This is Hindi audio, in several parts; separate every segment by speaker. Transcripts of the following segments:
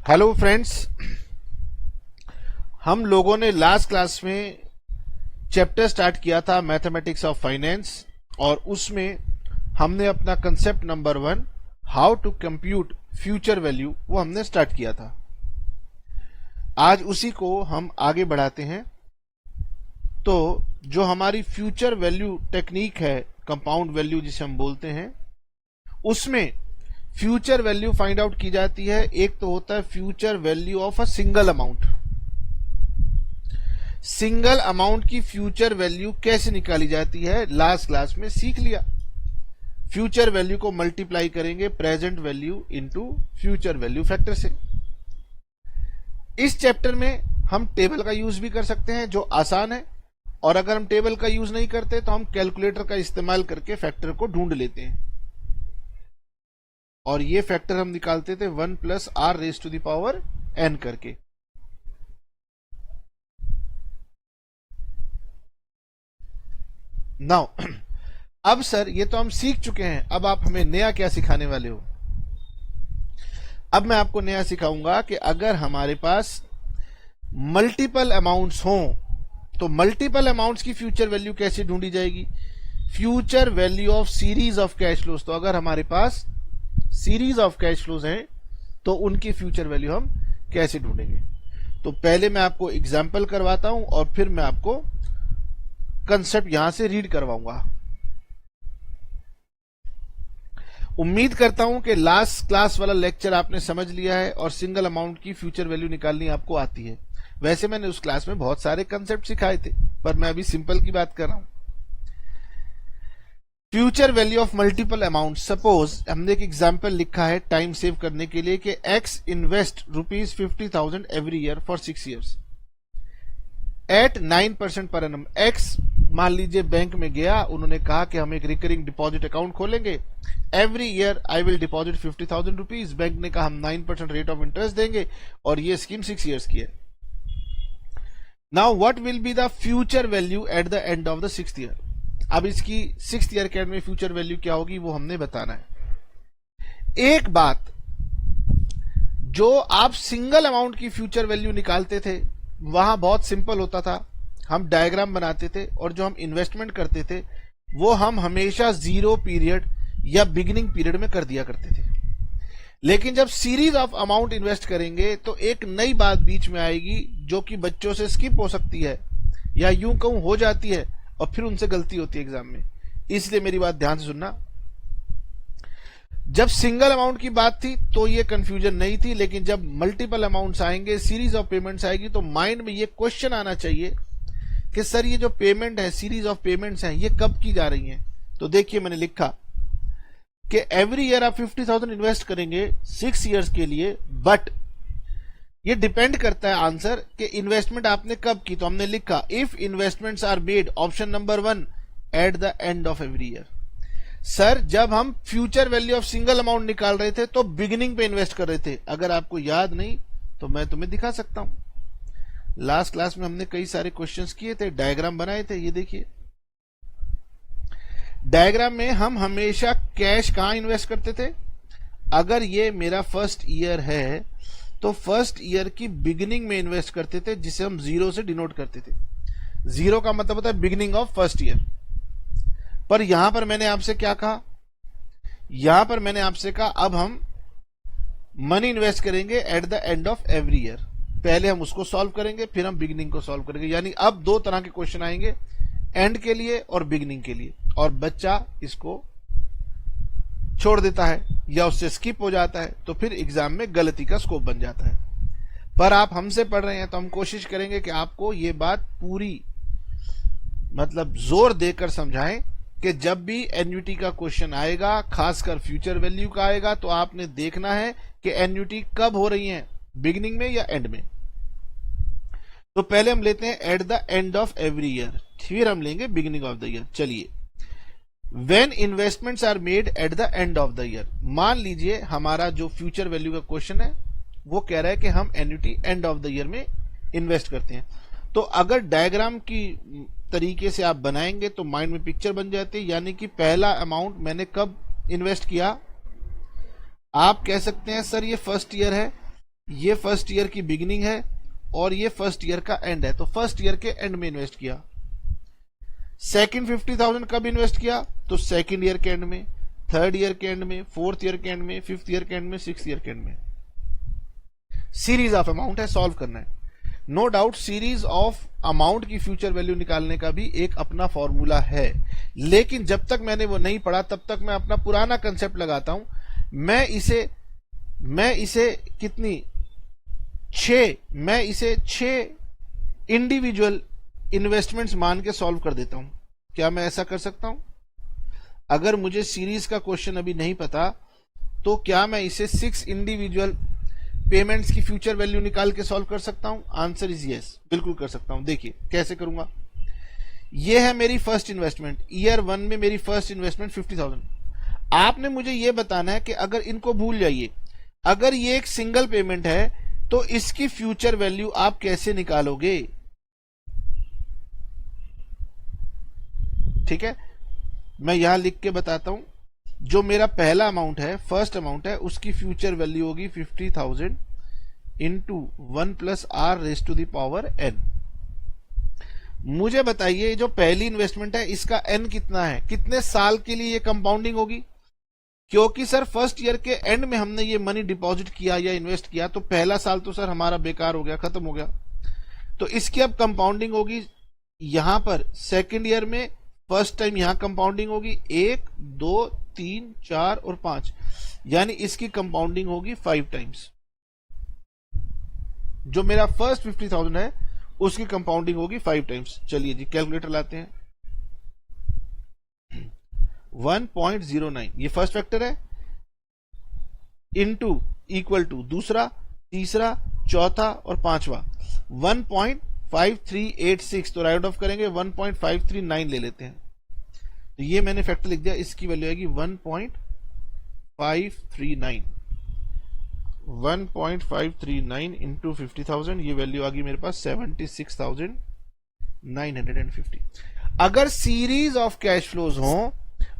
Speaker 1: हेलो फ्रेंड्स, हम लोगों ने लास्ट क्लास में चैप्टर स्टार्ट किया था मैथमेटिक्स ऑफ फाइनेंस और उसमें हमने अपना concept number 1 how to compute future value वो हमने स्टार्ट किया था। आज उसी को हम आगे बढ़ाते हैं। तो जो हमारी फ्यूचर वैल्यू टेक्निक है, कंपाउंड वैल्यू जिसे हम बोलते हैं, उसमें फ्यूचर वैल्यू फाइंड आउट की जाती है। एक तो होता है future value of a single amount. Single amount की फ्यूचर वैल्यू कैसे निकाली जाती है लास्ट क्लास में सीख लिया। फ्यूचर वैल्यू को मल्टीप्लाई करेंगे present value into future value factor से। इस चैप्टर में हम टेबल का यूज भी कर सकते हैं जो आसान है, और अगर हम टेबल का यूज नहीं करते तो हम कैलकुलेटर का इस्तेमाल करके फैक्टर को ढूंढ लेते हैं। और ये फैक्टर हम निकालते थे 1 plus r raise to the power n करके। नाउ अब सर ये तो हम सीख चुके हैं, अब आप हमें नया क्या सिखाने वाले हो? अब मैं आपको नया सिखाऊंगा कि अगर हमारे पास मल्टीपल अमाउंट्स हों तो मल्टीपल अमाउंट्स की फ्यूचर वैल्यू कैसे ढूंढी जाएगी। Future value of series of cash flows. तो अगर हमारे पास सीरीज ऑफ कैश फ्लोज हैं तो उनकी फ्यूचर वैल्यू हम कैसे ढूंढेंगे। तो पहले मैं आपको एग्जांपल करवाता हूं और फिर मैं आपको कंसेप्ट यहां से रीड करवाऊंगा। उम्मीद करता हूं कि लास्ट क्लास वाला लेक्चर आपने समझ लिया है और सिंगल अमाउंट की फ्यूचर वैल्यू निकालनी आपको आती है। वैसे मैंने उस क्लास में बहुत सारे कंसेप्ट सिखाए थे, पर मैं अभी सिंपल की बात कर रहा हूं। Future value of multiple amount. Suppose हमने एक एग्जांपल लिखा है टाइम सेव करने के लिए कि x invest ₹50,000 every year for 6 years at 9% पर एनम। एक्स मान लीजिए बैंक में गया, उन्होंने कहा कि हम एक रिकरिंग डिपॉजिट अकाउंट खोलेंगे, every year I will deposit ₹50,000। Bank ने कहा हम 9% रेट ऑफ इंटरेस्ट देंगे और ये स्कीम 6 years की है। Now what will be the future value eight the end of the 6th year। अब इसकी 6th year के एंड में फ्यूचर वैल्यू क्या होगी वो हमने बताना है। एक बात, जो आप सिंगल अमाउंट की फ्यूचर वैल्यू निकालते थे वहां बहुत सिंपल होता था, हम डायग्राम बनाते थे और जो हम इन्वेस्टमेंट करते थे वो हम हमेशा 0 पीरियड या बिगिनिंग पीरियड में कर दिया करते थे। लेकिन जब सीरीज ऑफ अमाउंट इन्वेस्ट करेंगे तो एक नई बात बीच में आएगी जो कि बच्चों से स्किप हो सकती है या यूं कहूं हो जाती है और फिर उनसे गलती होती है एग्जाम में। इसलिए मेरी बात ध्यान से सुनना। जब सिंगल अमाउंट की बात थी तो ये कंफ्यूजन नहीं थी, लेकिन जब मल्टीपल अमाउंट्स आएंगे, सीरीज ऑफ पेमेंट्स आएगी, तो माइंड में ये क्वेश्चन आना चाहिए कि सर ये जो पेमेंट है, सीरीज ऑफ पेमेंट्स हैं, ये कब की जा रही हैं। तो देखिए मैंने लिखा कि एवरी ईयर आप 50,000 इन्वेस्ट करेंगे 6 years के लिए, बट ये डिपेंड करता है आंसर कि इन्वेस्टमेंट आपने कब की। तो हमने लिखा if investments are made, option number 1, at the end of every year. Sir जब हम future value of single amount निकाल रहे थे तो बिगिनिंग पे इन्वेस्ट कर रहे थे। अगर आपको याद नहीं तो मैं तुम्हें दिखा सकता हूं। लास्ट क्लास में हमने कई सारे क्वेश्चंस किए थे, डायग्राम बनाए थे। ये देखिए डायग्राम में हम हमेशा कैश कहां इन्वेस्ट करते थे। अगर ये मेरा फर्स्ट ईयर है तो फर्स्ट ईयर की बिगिनिंग में इन्वेस्ट करते थे, जिसे हम 0 से डिनोट करते थे। 0 का मतलब होता है बिगिनिंग ऑफ फर्स्ट ईयर। पर यहां पर मैंने आपसे क्या कहा, यहां पर मैंने आपसे कहा अब हम मनी इन्वेस्ट करेंगे eight the end of every year. पहले हम उसको सॉल्व करेंगे फिर हम बिगिनिंग को सॉल्व करेंगे। यानी अब 2 तरह के क्वेश्चन आएंगे, एंड के लिए और बिगिनिंग के लिए, और बच्चा इसको छोड़ देता है या उससे स्किप हो जाता है तो फिर एग्जाम में गलती का स्कोप बन जाता है। पर आप हमसे पढ़ रहे हैं तो हम कोशिश करेंगे कि आपको ये बात पूरी मतलब जोर देकर समझाएं कि जब भी एन्युटी का क्वेश्चन आएगा, खासकर फ्यूचर वैल्यू का आएगा, तो आपने देखना है कि एन्युटी कब हो रही है, बिगिनिंग में या एंड में। तो पहले हम लेते हैं eight the end of every year, फिर हम लेंगे बिगिनिंग ऑफ द ईयर। चलिए, When investments are made at the end of the year। मान लीजिए हमारा जो फ्यूचर वैल्यू का क्वेश्चन है वो कह रहा है कि हम annuity and of the year में इन्वेस्ट करते हैं। तो अगर डायग्राम की तरीके से आप बनाएंगे तो माइंड में पिक्चर बन जाती है। यानी कि पहला अमाउंट मैंने कब इन्वेस्ट किया, आप कह सकते हैं सर ये फर्स्ट ईयर है, ये फर्स्ट ईयर की बिगिनिंग है और ये फर्स्ट ईयर का एंड है, तो फर्स्ट ईयर के एंड में इन्वेस्ट किया। सेकंड 50,000 कब इन्वेस्ट किया? तो सेकंड ईयर के एंड में, थर्ड ईयर के एंड में, फोर्थ ईयर के एंड में, फिफ्थ ईयर के एंड में, सिक्स्थ ईयर के एंड में। सीरीज ऑफ अमाउंट है, सॉल्व करना है। No doubt series of amount की फ्यूचर वैल्यू निकालने का भी एक अपना फॉर्मूला है, लेकिन जब तक मैंने वो नहीं पढ़ा तब तक मैं अपना पुराना कंसेप्ट लगाता हूं। मैं इसे कितनी मैं इसे 6 इंडिविजुअल इन्वेस्टमेंट्स मान के सॉल्व कर देता हूं। क्या मैं ऐसा कर सकता हूं? अगर मुझे सीरीज का क्वेश्चन अभी नहीं पता तो क्या मैं इसे 6 इंडिविजुअल पेमेंट्स की फ्यूचर वैल्यू निकाल के सॉल्व कर सकता हूं? आंसर इज यस, बिल्कुल कर सकता हूं। देखिए कैसे करूंगा। ये है मेरी फर्स्ट इन्वेस्टमेंट, ईयर 1 में मेरी फर्स्ट इन्वेस्टमेंट 50,000। आपने मुझे ये बताना है कि अगर इनको भूल जाइए, अगर ये एक सिंगल पेमेंट है तो इसकी फ्यूचर वैल्यू आप कैसे निकालोगे? ठीक है, मैं यहां लिख के बताता हूं। जो मेरा पहला अमाउंट है, फर्स्ट अमाउंट है, उसकी फ्यूचर वैल्यू होगी 50,000 into 1 plus r raise to the power n। मुझे बताइए जो पहली इन्वेस्टमेंट है इसका n कितना है, कितने साल के लिए ये कंपाउंडिंग होगी? क्योंकि सर फर्स्ट ईयर के एंड में हमने ये मनी डिपॉजिट किया या इन्वेस्ट किया, तो पहला साल तो सर हमारा बेकार हो गया, खत्म हो गया। तो इसकी अब कंपाउंडिंग होगी यहां पर सेकेंड ईयर में, फर्स्ट टाइम यहां कंपाउंडिंग होगी 1, 2, 3, 4 और 5, यानी इसकी कंपाउंडिंग होगी 5 टाइम्स। जो मेरा फर्स्ट 50,000 है उसकी कंपाउंडिंग होगी 5 टाइम्स। चलिए जी कैलकुलेटर लाते हैं। 1.09 ये फर्स्ट फैक्टर है, इनटू इक्वल टू दूसरा, तीसरा, चौथा और पांचवा 1.5386, तो राइट ऑफ करेंगे 1.539 ले लेते हैं। तो ये मैंने फैक्टर लिख दिया, इसकी वैल्यू आएगी 1.539। 1.539 इंटू 50,000, ये वैल्यू आ गई मेरे पास 76,950। अगर सीरीज ऑफ कैश फ्लोज हो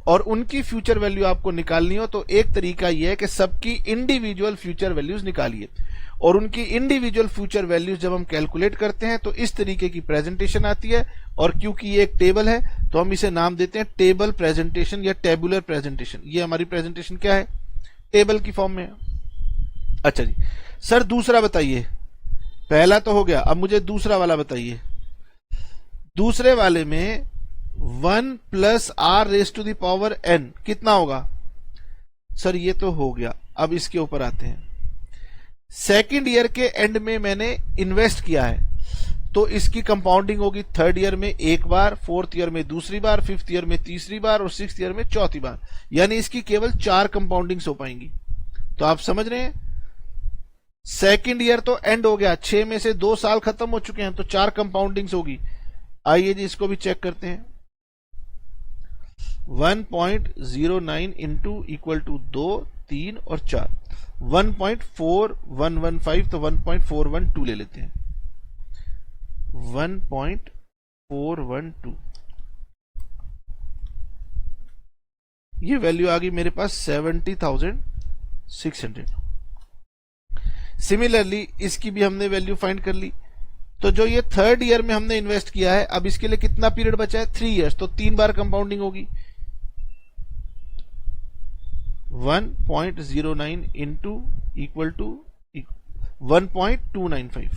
Speaker 1: और उनकी फ्यूचर वैल्यू आपको निकालनी हो तो एक तरीका यह है कि सबकी इंडिविजुअल फ्यूचर वैल्यूज निकालिए, और उनकी इंडिविजुअल फ्यूचर वैल्यूज जब हम कैलकुलेट करते हैं तो इस तरीके की प्रेजेंटेशन आती है। और क्योंकि ये एक टेबल है तो हम इसे नाम देते हैं टेबल प्रेजेंटेशन या टेबुलर प्रेजेंटेशन। ये हमारी प्रेजेंटेशन क्या है? टेबल की फॉर्म में है। अच्छा जी सर दूसरा बताइए, पहला तो हो गया, अब मुझे दूसरा वाला बताइए। दूसरे वाले में 1 plus r raise to the power n कितना होगा? सर ये तो हो गया। अब इसके ऊपर आते हैं। सेकेंड ईयर के एंड में मैंने इन्वेस्ट किया है तो इसकी कंपाउंडिंग होगी थर्ड ईयर में एक बार, फोर्थ ईयर में दूसरी बार, फिफ्थ ईयर में तीसरी बार और सिक्स्थ ईयर में चौथी बार, यानी इसकी केवल 4 कंपाउंडिंग्स हो पाएंगी। तो आप समझ रहे हैं, सेकेंड ईयर तो एंड हो गया, 6 में से 2 साल खत्म हो चुके हैं, तो 4 कंपाउंडिंग्स होगी। आइए जी इसको भी चेक करते हैं। 1.09 इंटू इक्वल टू 2, 3 और 4, 1.4115, तो 1.412 ले लेते हैं। 1.412 ये वैल्यू आ गई मेरे पास 70,600। सिमिलरली इसकी भी हमने वैल्यू फाइंड कर ली। तो जो ये थर्ड ईयर में हमने इन्वेस्ट किया है, अब इसके लिए कितना पीरियड बचा है? 3 इयर्स, तो 3 बार कंपाउंडिंग होगी। 1.09 इंटू इक्वल टू 1.295,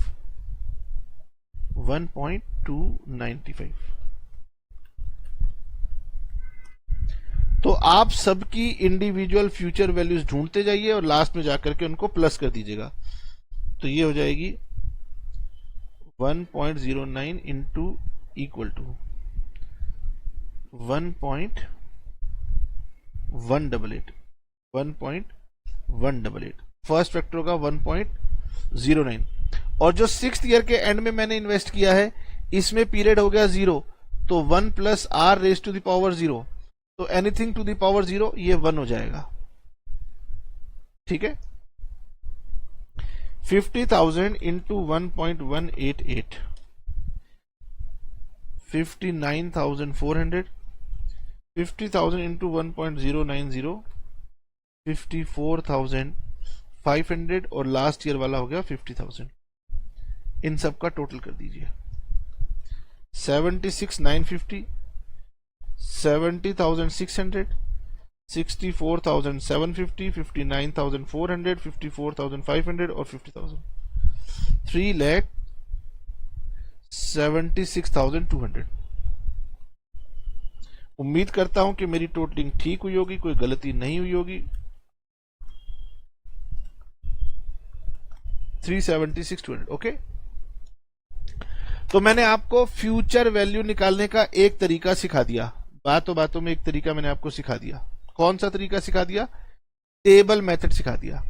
Speaker 1: 1.295। तो आप सबकी इंडिविजुअल फ्यूचर वैल्यूज ढूंढते जाइए और लास्ट में जाकर के उनको प्लस कर दीजिएगा। तो ये हो जाएगी 1.09 into equal to 1.188, first factor होगा 1.09। और जो सिक्स्थ ईयर के एंड में मैंने इन्वेस्ट किया है इसमें पीरियड हो गया 0, तो 1 plus r raise to the power 0, तो एनीथिंग टू द पावर 0 ये 1 हो जाएगा। ठीक है, 50,000 इंटू 1.188, 59,400, 50,000 इंटू 1.090, 54,500 500 और लास्ट ईयर वाला हो गया 50,000। इन सब का टोटल कर दीजिए। 76,950, 70,600, 64,750, 59,400, 54,500 और 50,000। 3,76,200। उम्मीद करता हूं कि मेरी टोटलिंग ठीक हुई होगी, कोई गलती नहीं हुई होगी। 376,200। ओके, तो मैंने आपको फ्यूचर वैल्यू निकालने का एक तरीका सिखा दिया। बातों बातों में एक तरीका मैंने आपको सिखा दिया। कौन सा तरीका सिखा दिया? टेबल मेथड सिखा दिया।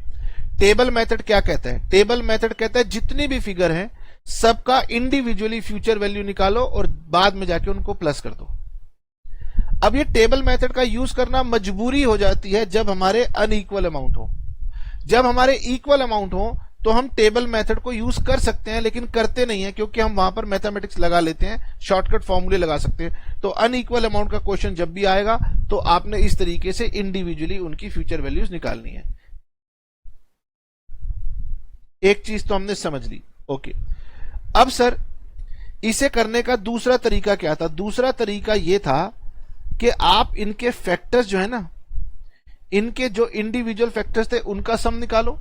Speaker 1: टेबल मेथड क्या कहता है? टेबल मेथड कहता है जितनी भी फिगर हैं सबका इंडिविजुअली फ्यूचर वैल्यू निकालो और बाद में जाके उनको प्लस कर दो। अब ये टेबल मेथड का यूज करना मजबूरी हो जाती है जब हमारे अनइक्वल अमाउंट हो। जब हमारे इक्वल अमाउंट हो तो हम टेबल मेथड को यूज कर सकते हैं, लेकिन करते नहीं है क्योंकि हम वहां पर मैथमेटिक्स लगा लेते हैं, शॉर्टकट फॉर्मूले लगा सकते हैं। तो अनइक्वल अमाउंट का क्वेश्चन जब भी आएगा तो आपने इस तरीके से इंडिविजुअली उनकी फ्यूचर वैल्यूज निकालनी है। एक चीज तो हमने समझ ली। ओके, अब सर इसे करने का दूसरा तरीका क्या था? दूसरा तरीका यह था कि आप इनके फैक्टर्स जो है ना, इनके जो इंडिविजुअल फैक्टर्स थे उनका सम निकालो,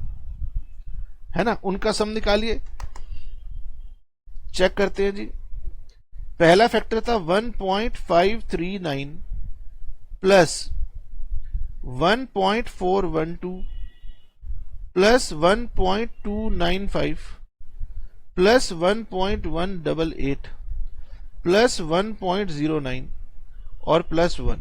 Speaker 1: है ना, उनका सम निकालिए। चेक करते हैं जी। पहला फैक्टर था 1.539 प्लस 1.412 प्लस 1.295 प्लस 1.188 प्लस 1.09 और प्लस 1,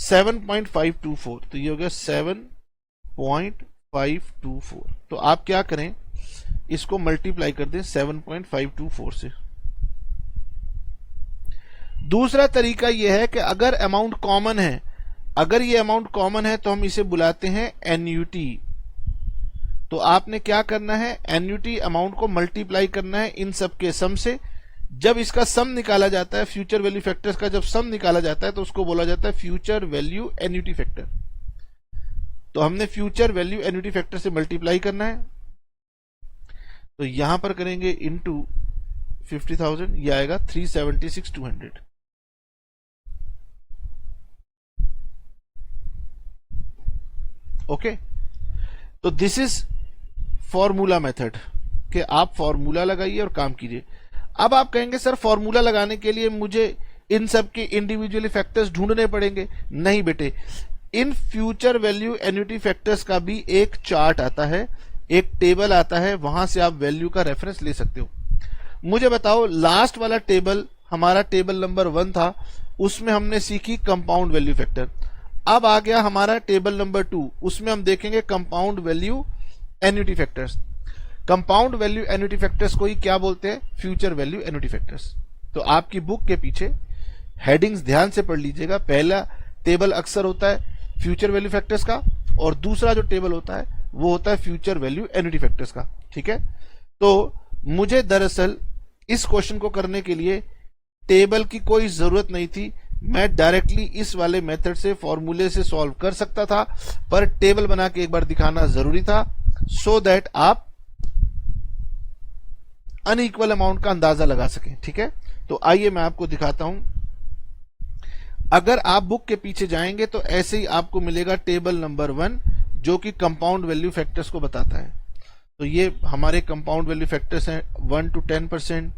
Speaker 1: 7.524। तो ये हो गया 7.524। तो आप क्या करें, इसको मल्टीप्लाई कर दें 7.524 से। दूसरा तरीका यह है कि अगर अमाउंट कॉमन है, अगर ये अमाउंट कॉमन है तो हम इसे बुलाते हैं एन्युटी। तो आपने क्या करना है, एन्युटी अमाउंट को मल्टीप्लाई करना है इन सब के सम से। जब इसका सम निकाला जाता है, फ्यूचर वैल्यू फैक्टर्स का जब सम निकाला जाता है तो उसको बोला जाता है फ्यूचर वैल्यू एन्युटी फैक्टर। तो हमने फ्यूचर वैल्यू एन्युटी फैक्टर से मल्टीप्लाई करना है, तो यहां पर करेंगे इनटू 50,000, ये आएगा 376,200। ओके, तो दिस इज फॉर्मूला मेथड कि आप फॉर्मूला लगाइए और काम कीजिए। अब आप कहेंगे सर फॉर्मूला लगाने के लिए मुझे इन सब के इंडिविजुअली फैक्टर्स ढूंढने पड़ेंगे। नहीं बेटे, in future value annuity factors का भी एक चार्ट आता है, एक टेबल आता है, वहां से आप वैल्यू का रेफरेंस ले सकते हो। मुझे बताओ, लास्ट वाला टेबल हमारा टेबल नंबर 1 था, उसमें हमने सीखी कंपाउंड वैल्यू फैक्टर। अब आ गया हमारा टेबल नंबर 2, उसमें हम देखेंगे compound value annuity factors. Compound value annuity factors को ही क्या बोलते हैं? Future value annuity factors. तो आपकी बुक के पीछे हेडिंग्स ध्यान से पढ़ लीजिएगा। पहला टेबल अक्सर होता है फ्यूचर वैल्यू फैक्टर्स का, और दूसरा जो टेबल होता है वो होता है फ्यूचर वैल्यू एन्युटी फैक्टर्स का। ठीक है, तो मुझे दरअसल इस क्वेश्चन को करने के लिए टेबल की कोई जरूरत नहीं थी, मैं डायरेक्टली इस वाले मेथड से, फॉर्मूले से सॉल्व कर सकता था, पर टेबल बना के एक बार दिखाना जरूरी था सो दैट आप अनइक्वल अमाउंट का अंदाजा लगा सकें। ठीक है, तो आइए मैं आपको दिखाता हूं। अगर आप बुक के पीछे जाएंगे तो ऐसे ही आपको मिलेगा टेबल नंबर 1 जो कि कंपाउंड वैल्यू फैक्टर्स को बताता है। तो ये हमारे कंपाउंड वैल्यू फैक्टर्स हैं 1 to 10%,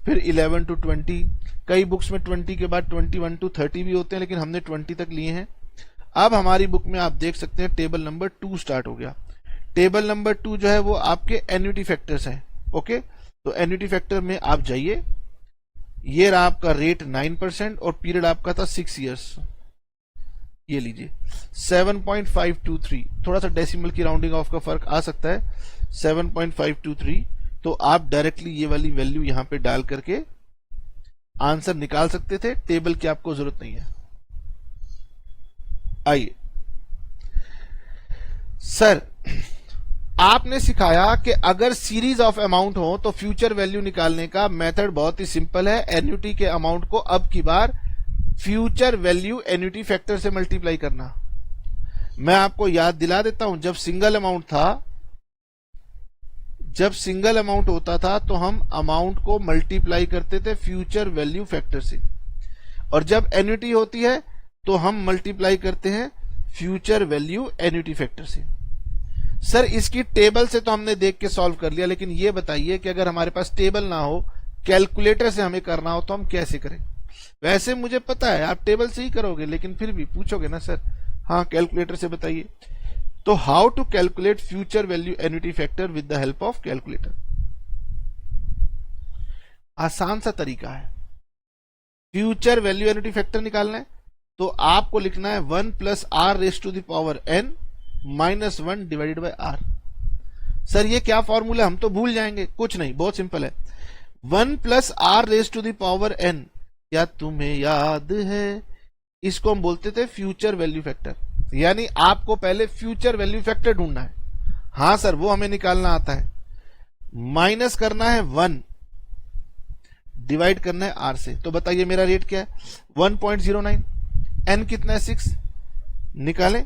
Speaker 1: फिर 11 to 20, कई बुक्स में 20 के बाद 21 to 30 भी होते हैं, लेकिन हमने 20 तक लिए हैं। अब हमारी बुक में आप देख सकते हैं टेबल नंबर 2 स्टार्ट हो गया। टेबल नंबर 2 जो है वो आपके एन्युटी फैक्टर्स हैं। ओके, तो एन्युटी फैक्टर में आप जाइए, ये रहा आपका रेट 9% और पीरियड आपका था 6 इयर्स। ये लीजिए 7.523, थोड़ा सा डेसिमल की राउंडिंग ऑफ का फर्क आ सकता है, 7.523। तो आप डायरेक्टली ये वाली वैल्यू यहां पे डाल करके आंसर निकाल सकते थे, टेबल की आपको जरूरत नहीं है। आइए सर, आपने सिखाया कि अगर सीरीज ऑफ अमाउंट हो तो फ्यूचर वैल्यू निकालने का मेथड बहुत ही सिंपल है। एन्युटी के अमाउंट को अब की बार फ्यूचर वैल्यू एन्युटी फैक्टर से मल्टीप्लाई करना। मैं आपको याद दिला देता हूं, जब सिंगल अमाउंट था जब सिंगल अमाउंट होता था तो हम अमाउंट को मल्टीप्लाई करते थे फ्यूचर वैल्यू फैक्टर से, और जब एन्युटी होती है तो हम मल्टीप्लाई करते हैं फ्यूचर वैल्यू एन्युटी फैक्टर से। सर इसकी टेबल से तो हमने देख के सॉल्व कर लिया, लेकिन ये बताइए कि अगर हमारे पास टेबल ना हो, कैलकुलेटर से हमें करना हो, तो हम कैसे करें? वैसे मुझे पता है आप टेबल से ही करोगे, लेकिन फिर भी पूछोगे ना सर, हाँ कैलकुलेटर से बताइए। तो how to calculate future value annuity factor with the help of calculator? आसान सा तरीका है। फ्यूचर वैल्यू एन्युटी फैक्टर निकालना है तो आपको लिखना है 1 plus r raise to the power n minus 1 divided by r. Sir ये क्या फॉर्मूला, हम तो भूल जाएंगे। कुछ नहीं, बहुत सिंपल है। 1 plus r raise to the power n, क्या तुम्हें याद है, इसको हम बोलते थे फ्यूचर वैल्यू फैक्टर। यानी आपको पहले फ्यूचर वैल्यू फैक्टर ढूंढना है। हाँ सर वो हमें निकालना आता है। माइनस करना है 1, डिवाइड करना है आर से। तो बताइए मेरा रेट क्या है? 1.09। एन कितना है? 6। निकालें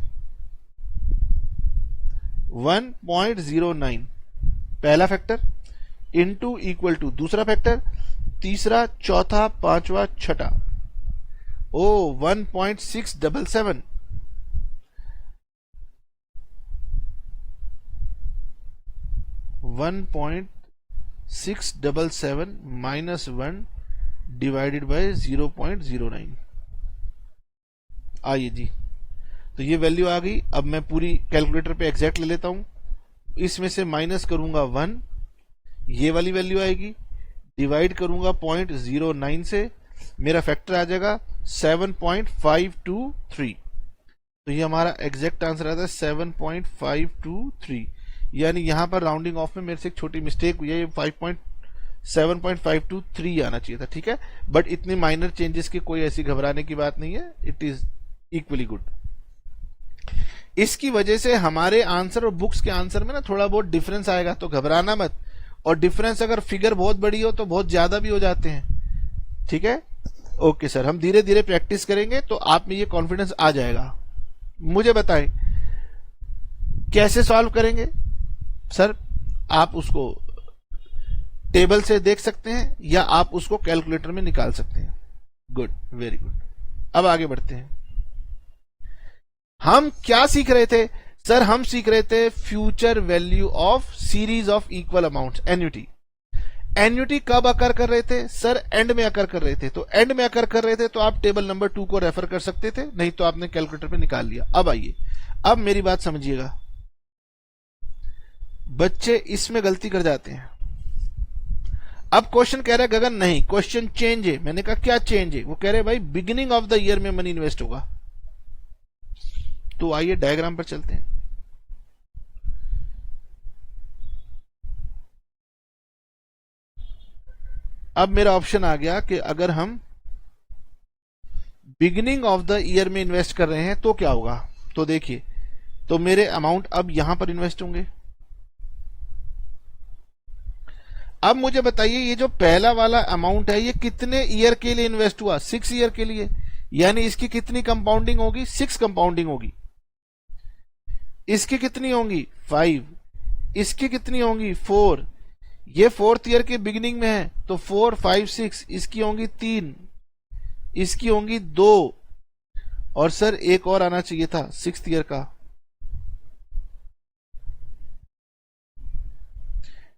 Speaker 1: 1.09 पहला फैक्टर इनटू इक्वल टू दूसरा फैक्टर, तीसरा, चौथा, पांचवा, छठा। ओ 1.677। 1.677 माइनस 1 डिवाइडेड बाय 0.09। आइए जी, तो ये वैल्यू आ गई। अब मैं पूरी कैलकुलेटर पे एग्जैक्ट ले लेता हूं। इसमें से माइनस करूंगा 1, ये वाली वैल्यू आएगी, डिवाइड करूंगा 0.09 से, मेरा फैक्टर आ जाएगा 7.523। तो ये हमारा एग्जैक्ट आंसर आता है 7.523। यानी यहां पर राउंडिंग ऑफ में मेरे से एक छोटी मिस्टेक हुई है, ये 7.523 आना चाहिए था। ठीक है, बट इतनी माइनर चेंजेस की कोई ऐसी घबराने की बात नहीं है, इट इज इक्वली गुड। इसकी वजह से हमारे आंसर और बुक्स के आंसर में ना थोड़ा बहुत डिफरेंस आएगा, तो घबराना मत। और डिफरेंस अगर फिगर बहुत बड़ी हो तो बहुत ज्यादा भी हो जाते हैं। ठीक है, ओके सर, हम धीरे धीरे प्रैक्टिस करेंगे तो आप में ये कॉन्फिडेंस आ जाएगा। मुझे बताएं कैसे सॉल्व करेंगे? सर आप उसको टेबल से देख सकते हैं या आप उसको कैलकुलेटर में निकाल सकते हैं। Good, very good. अब आगे बढ़ते हैं। हम क्या सीख रहे थे? सर हम सीख रहे थे future value of series of equal amounts, annuity. Annuity कब अकर कर रहे थे? सर एंड में अकर कर रहे थे। तो एंड में अकर कर रहे थे तो आप टेबल नंबर 2 को रेफर कर सकते थे, नहीं तो आपने कैलकुलेटर पे निकाल लिया। अब आइए, अब मेरी बात समझिएगा। बच्चे इसमें गलती कर जाते हैं। अब क्वेश्चन कह रहा है गगन नहीं, क्वेश्चन चेंज है। मैंने कहा क्या चेंज है? वो कह रहे भाई बिगिनिंग ऑफ द ईयर में मनी इन्वेस्ट होगा। तो आइए डायग्राम पर चलते हैं। अब मेरा ऑप्शन आ गया कि अगर हम बिगिनिंग ऑफ द ईयर में इन्वेस्ट कर रहे हैं तो क्या होगा। तो देखिए, तो मेरे अमाउंट अब यहां पर इन्वेस्ट होंगे। अब मुझे बताइए ये जो पहला वाला अमाउंट है ये कितने ईयर के लिए इन्वेस्ट हुआ? 6 ईयर के लिए। यानी इसकी कितनी कंपाउंडिंग होगी? 6 कंपाउंडिंग होगी। इसकी कितनी होंगी? 5। इसकी कितनी होंगी? 4। ये 4th ईयर के बिगिनिंग में है तो 4, 5, 6। इसकी होंगी 3, इसकी होंगी 2, और सर एक और आना चाहिए था 6th ईयर का।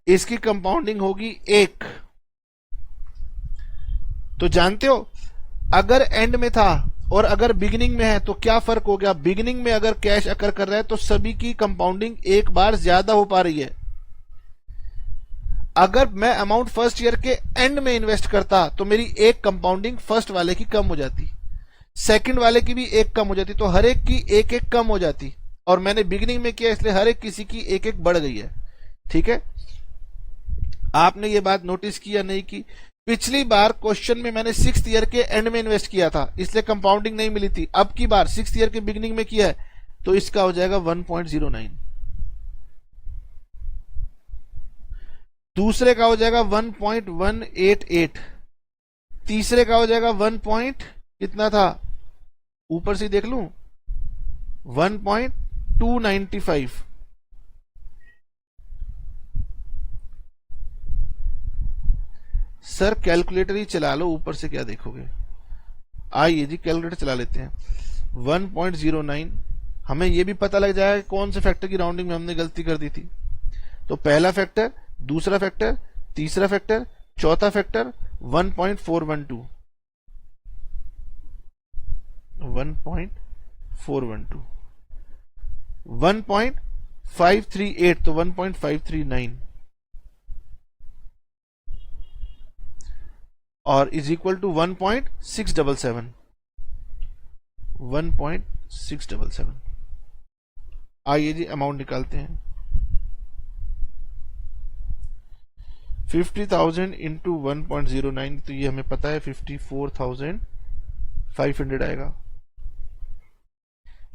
Speaker 1: इसकी कंपाउंडिंग होगी 1। तो जानते हो अगर एंड में था और अगर बिगिनिंग में है तो क्या फर्क हो गया? बिगिनिंग में अगर कैश अकर कर रहा है तो सभी की कंपाउंडिंग एक बार ज्यादा हो पा रही है। अगर मैं अमाउंट फर्स्ट ईयर के एंड में इन्वेस्ट करता तो मेरी एक कंपाउंडिंग फर्स्ट वाले की कम हो जाती, सेकंड वाले की भी एक कम हो जाती, तो हर एक की एक एक कम हो जाती। और मैंने बिगिनिंग में किया इसलिए हर एक किसी की एक एक बढ़ गई है। ठीक है, आपने ये बात नोटिस की या नहीं की? पिछली बार क्वेश्चन में मैंने 6th ईयर के एंड में इन्वेस्ट किया था इसलिए कंपाउंडिंग नहीं मिली थी। अब की बार 6th ईयर के बिगिनिंग में किया है तो इसका हो जाएगा 1.09। दूसरे का हो जाएगा 1.188। तीसरे का हो जाएगा 1. कितना था? ऊपर से देख लूं, 1.295। सर कैलकुलेटर ही चला लो, ऊपर से क्या देखोगे। आइए जी कैलकुलेटर चला लेते हैं। 1.09, हमें यह भी पता लग जाएगा कौन से फैक्टर की राउंडिंग में हमने गलती कर दी थी। तो पहला फैक्टर, दूसरा फैक्टर, तीसरा फैक्टर, चौथा फैक्टर 1.412, 1.412, 1.538 तो 1.539 और इज इक्वल टू 1.677, 1.677। आइए जी अमाउंट निकालते हैं। 50,000 इंटू 1.09 तो ये हमें पता है 54,500 आएगा।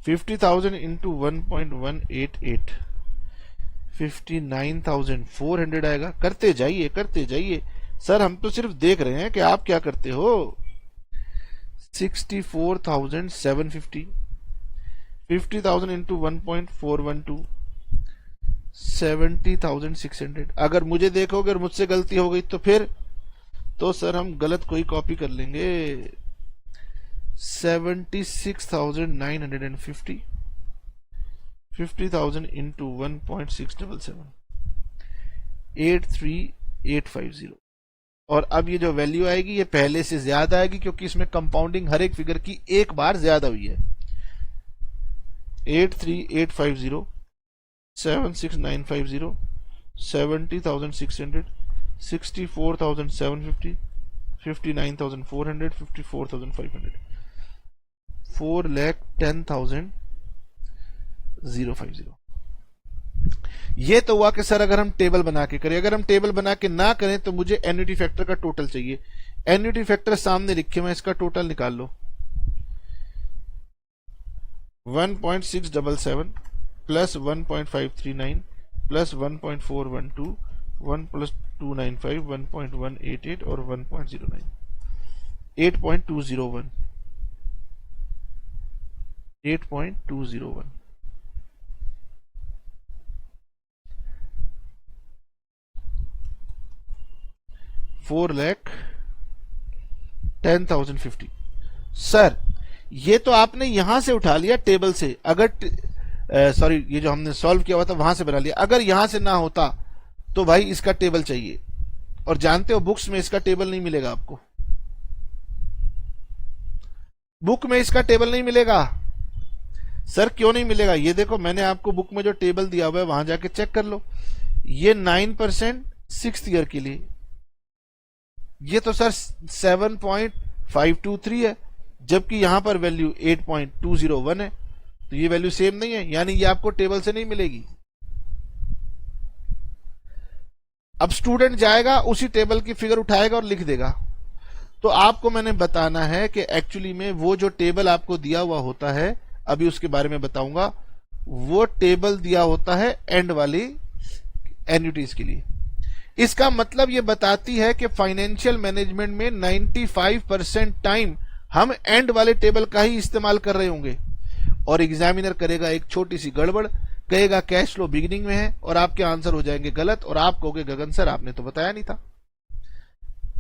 Speaker 1: 50,000 इंटू 1.188 59,400 आएगा। करते जाइए करते जाइए सर, हम तो सिर्फ देख रहे हैं कि आप क्या करते हो। 64,750, 50,000 इंटू 1.412 70,600। अगर मुझे देखोगे और मुझसे गलती हो गई तो फिर तो सर हम गलत कोई कॉपी कर लेंगे। 76,950, 50,000 इंटू 1.677 83,850। और अब ये जो वैल्यू आएगी ये पहले से ज्यादा आएगी क्योंकि इसमें कंपाउंडिंग हर एक फिगर की एक बार ज्यादा हुई है। 83,850, 76,950, 70,600, 64,750, 59,400, 54,500, 4,10,050। ये तो हुआ कि सर अगर हम टेबल बना के करें। अगर हम टेबल बना के ना करें तो मुझे एन्युटी फैक्टर का टोटल चाहिए। एन्युटी फैक्टर सामने लिखे मैं, इसका टोटल निकाल लो। 1.677 प्लस 1.539 प्लस 1.412 1 प्लस 295 1.188 और 1.09 8.201 8.201। $4,10,050। सर ये तो आपने यहां से उठा लिया टेबल से, अगर सॉरी ये जो हमने सॉल्व किया हुआ था वहां से बना लिया। अगर यहां से ना होता तो भाई इसका टेबल चाहिए, और जानते हो बुक्स में इसका टेबल नहीं मिलेगा आपको। बुक में इसका टेबल नहीं मिलेगा। सर क्यों नहीं मिलेगा? ये देखो मैंने आपको बुक में जो टेबल दिया हुआ है वहां जाके चेक कर लो। ये 9% 6th ईयर के लिए, ये तो सर 7.523 है, जबकि यहां पर वैल्यू 8.201 है। तो ये वैल्यू सेम नहीं है, यानी ये आपको टेबल से नहीं मिलेगी। अब स्टूडेंट जाएगा उसी टेबल की फिगर उठाएगा और लिख देगा। तो आपको मैंने बताना है कि एक्चुअली में वो जो टेबल आपको दिया हुआ होता है, अभी उसके बारे में बताऊंगा, वो टेबल दिया होता है एंड वाली एन्युटीज के लिए। इसका मतलब ये बताती है कि फाइनेंशियल मैनेजमेंट में 95% टाइम हम एंड वाले टेबल का ही इस्तेमाल कर रहे होंगे, और एग्जामिनर करेगा एक छोटी सी गड़बड़, कहेगा कैश फ्लो बिगिनिंग में है, और आपके आंसर हो जाएंगे गलत, और आप कहोगे गगन सर आपने तो बताया नहीं था।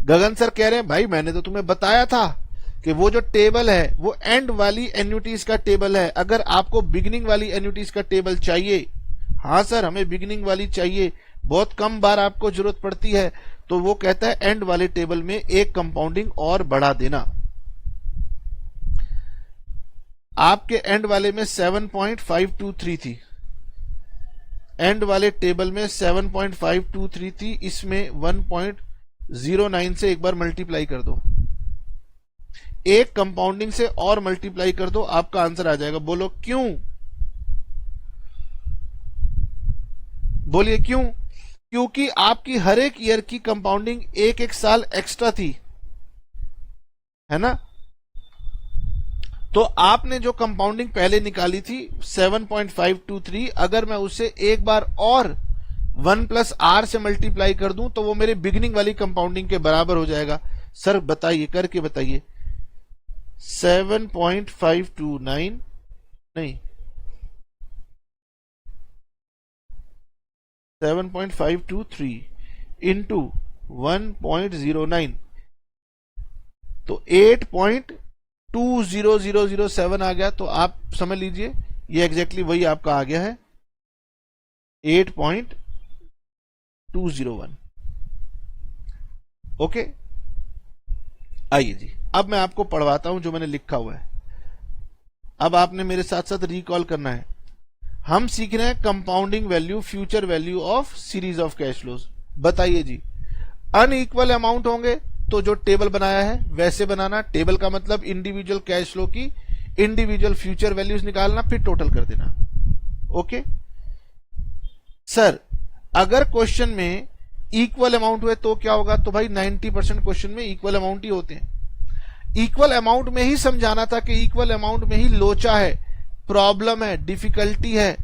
Speaker 1: गगन सर कह रहे हैं भाई मैंने तो तुम्हें बताया था कि वो जो टेबल है वो एंड वाली एन्युटीज का टेबल है। अगर आपको बिगिनिंग वाली एन्युटीज का टेबल चाहिए, हाँ सर हमें बिगिनिंग वाली चाहिए, बहुत कम बार आपको जरूरत पड़ती है, तो वो कहता है एंड वाले टेबल में एक कंपाउंडिंग और बढ़ा देना। आपके एंड वाले में 7.523 थी, एंड वाले टेबल में 7.523 थी, इसमें 1.09 से एक बार मल्टीप्लाई कर दो, एक कंपाउंडिंग से और मल्टीप्लाई कर दो, आपका आंसर आ जाएगा। बोलो क्यों? बोलिए क्यों? क्योंकि आपकी हर एक ईयर की कंपाउंडिंग एक एक साल एक्स्ट्रा थी, है ना। तो आपने जो कंपाउंडिंग पहले निकाली थी 7.523, अगर मैं उसे एक बार और 1 प्लस आर से मल्टीप्लाई कर दूं तो वो मेरे बिगिनिंग वाली कंपाउंडिंग के बराबर हो जाएगा। सर बताइए, करके बताइए। 7.529 नहीं 7.523 इंटू 1.09, तो 8.20007 आ गया। तो आप समझ लीजिए ये एग्जैक्टली वही आपका आ गया है 8.201। ओके, आइए जी, अब मैं आपको पढ़वाता हूं जो मैंने लिखा हुआ है। अब आपने मेरे साथ साथ रिकॉल करना है। हम सीख रहे हैं compounding value, future value of series of cash flows. बताइए जी, अनइक्वल अमाउंट होंगे तो जो टेबल बनाया है वैसे बनाना। टेबल का मतलब इंडिविजुअल कैश फ्लो की इंडिविजुअल फ्यूचर वैल्यूज निकालना, फिर टोटल कर देना। ओके सर, अगर क्वेश्चन में इक्वल अमाउंट हुए तो क्या होगा? तो भाई 90% क्वेश्चन में इक्वल अमाउंट ही होते हैं। इक्वल अमाउंट में ही समझाना था कि इक्वल अमाउंट में ही लोचा है, प्रॉब्लम है, डिफिकल्टी है,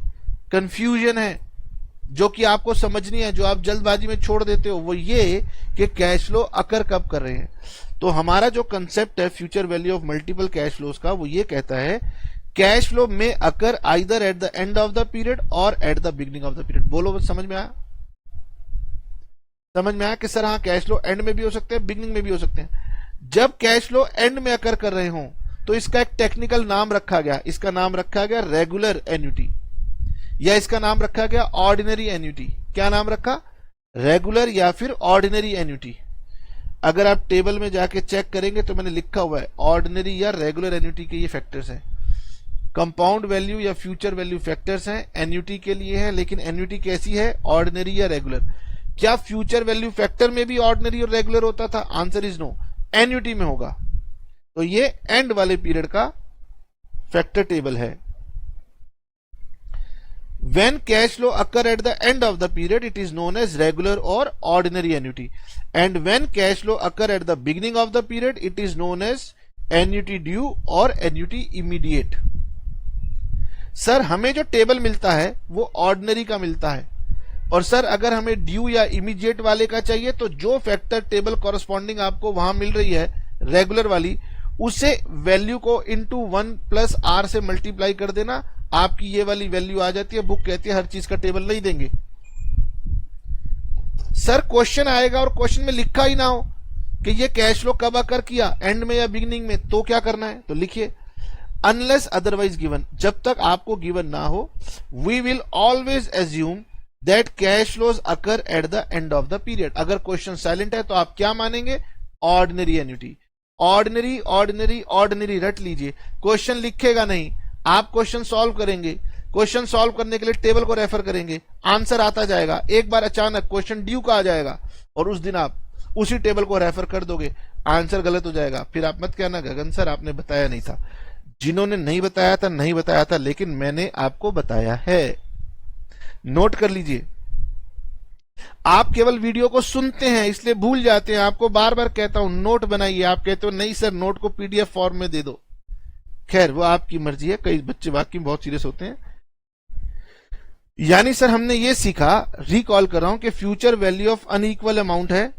Speaker 1: कंफ्यूजन है, जो कि आपको समझनी है, जो आप जल्दबाजी में छोड़ देते हो। वो ये कि कैश फ्लो अकर कब कर रहे हैं। तो हमारा जो कंसेप्ट है future value of multiple cash flows का, वो ये कहता है कैश फ्लो में occur either at the end of the period और at the beginning of the period. बोलो, समझ में आया? समझ में आया कि सर हाँ, कैश फ्लो एंड में भी हो सकते हैं, बिगिनिंग में भी हो सकते हैं। जब कैश फ्लो एंड में अकर कर रहे हो तो इसका एक टेक्निकल नाम रखा गया। इसका नाम रखा गया रेगुलर एन्युटी, या इसका नाम रखा गया ऑर्डिनरी एन्युटी। क्या नाम रखा? रेगुलर या फिर ऑर्डिनरी एन्युटी। अगर आप टेबल में जाके चेक करेंगे तो मैंने लिखा हुआ है ऑर्डिनरी या रेगुलर एन्युटी के ये फैक्टर्स हैं। कंपाउंड वैल्यू या फ्यूचर वैल्यू फैक्टर्स हैं, एन्युटी के लिए है। लेकिन एन्युटी कैसी है? ऑर्डिनरी या रेगुलर। क्या फ्यूचर वैल्यू फैक्टर में भी ऑर्डिनरी और रेगुलर होता था? आंसर इज नो, एन्युटी में होगा। तो ये एंड वाले पीरियड का फैक्टर टेबल है। When cash flow occur at the end of the period, it is known as regular or ordinary annuity. And when cash flow occur at the beginning of the period, it is known as annuity due or annuity immediate. Sir, हमें जो टेबल मिलता है वो ऑर्डिनरी का मिलता है, और सर अगर हमें ड्यू या इमीडिएट वाले का चाहिए तो जो फैक्टर टेबल कॉरस्पॉन्डिंग आपको वहां मिल रही है रेगुलर वाली, उसे वैल्यू को इंटू 1+r से मल्टीप्लाई कर देना, आपकी ये वाली वैल्यू आ जाती है। बुक कहती है हर चीज का टेबल नहीं देंगे। सर क्वेश्चन आएगा और क्वेश्चन में लिखा ही ना हो कि ये कैश फ्लो कब अकर किया, एंड में या बिगिनिंग में, तो क्या करना है? तो लिखिए अनलेस अदरवाइज गिवन। जब तक आपको गिवन ना हो, we will always assume that cash flows occur at the end of the period. अगर क्वेश्चन साइलेंट है तो आप क्या मानेंगे? Ordinary annuity. Ordinary ordinary ordinary रट लीजिए। क्वेश्चन लिखेगा नहीं, आप क्वेश्चन सॉल्व करेंगे। क्वेश्चन सॉल्व करने के लिए टेबल को रेफर करेंगे, आंसर आता जाएगा। एक बार अचानक क्वेश्चन ड्यू का आ जाएगा और उस दिन आप उसी टेबल को रेफर कर दोगे, आंसर गलत हो जाएगा। फिर आप मत कहना गगन सर आपने बताया नहीं था। जिन्होंने नहीं बताया था नहीं बताया था, लेकिन मैंने आपको बताया है। नोट कर लीजिए। आप केवल वीडियो को सुनते हैं इसलिए भूल जाते हैं। आपको बार बार कहता हूं नोट बनाइए। आप कहते हो नहीं सर नोट को पीडीएफ फॉर्म में दे दो। खैर वो आपकी मर्जी है, कई बच्चे वाकई बहुत सीरियस होते हैं। यानी सर हमने ये सीखा, रिकॉल कर रहा हूं कि future value of unequal amount है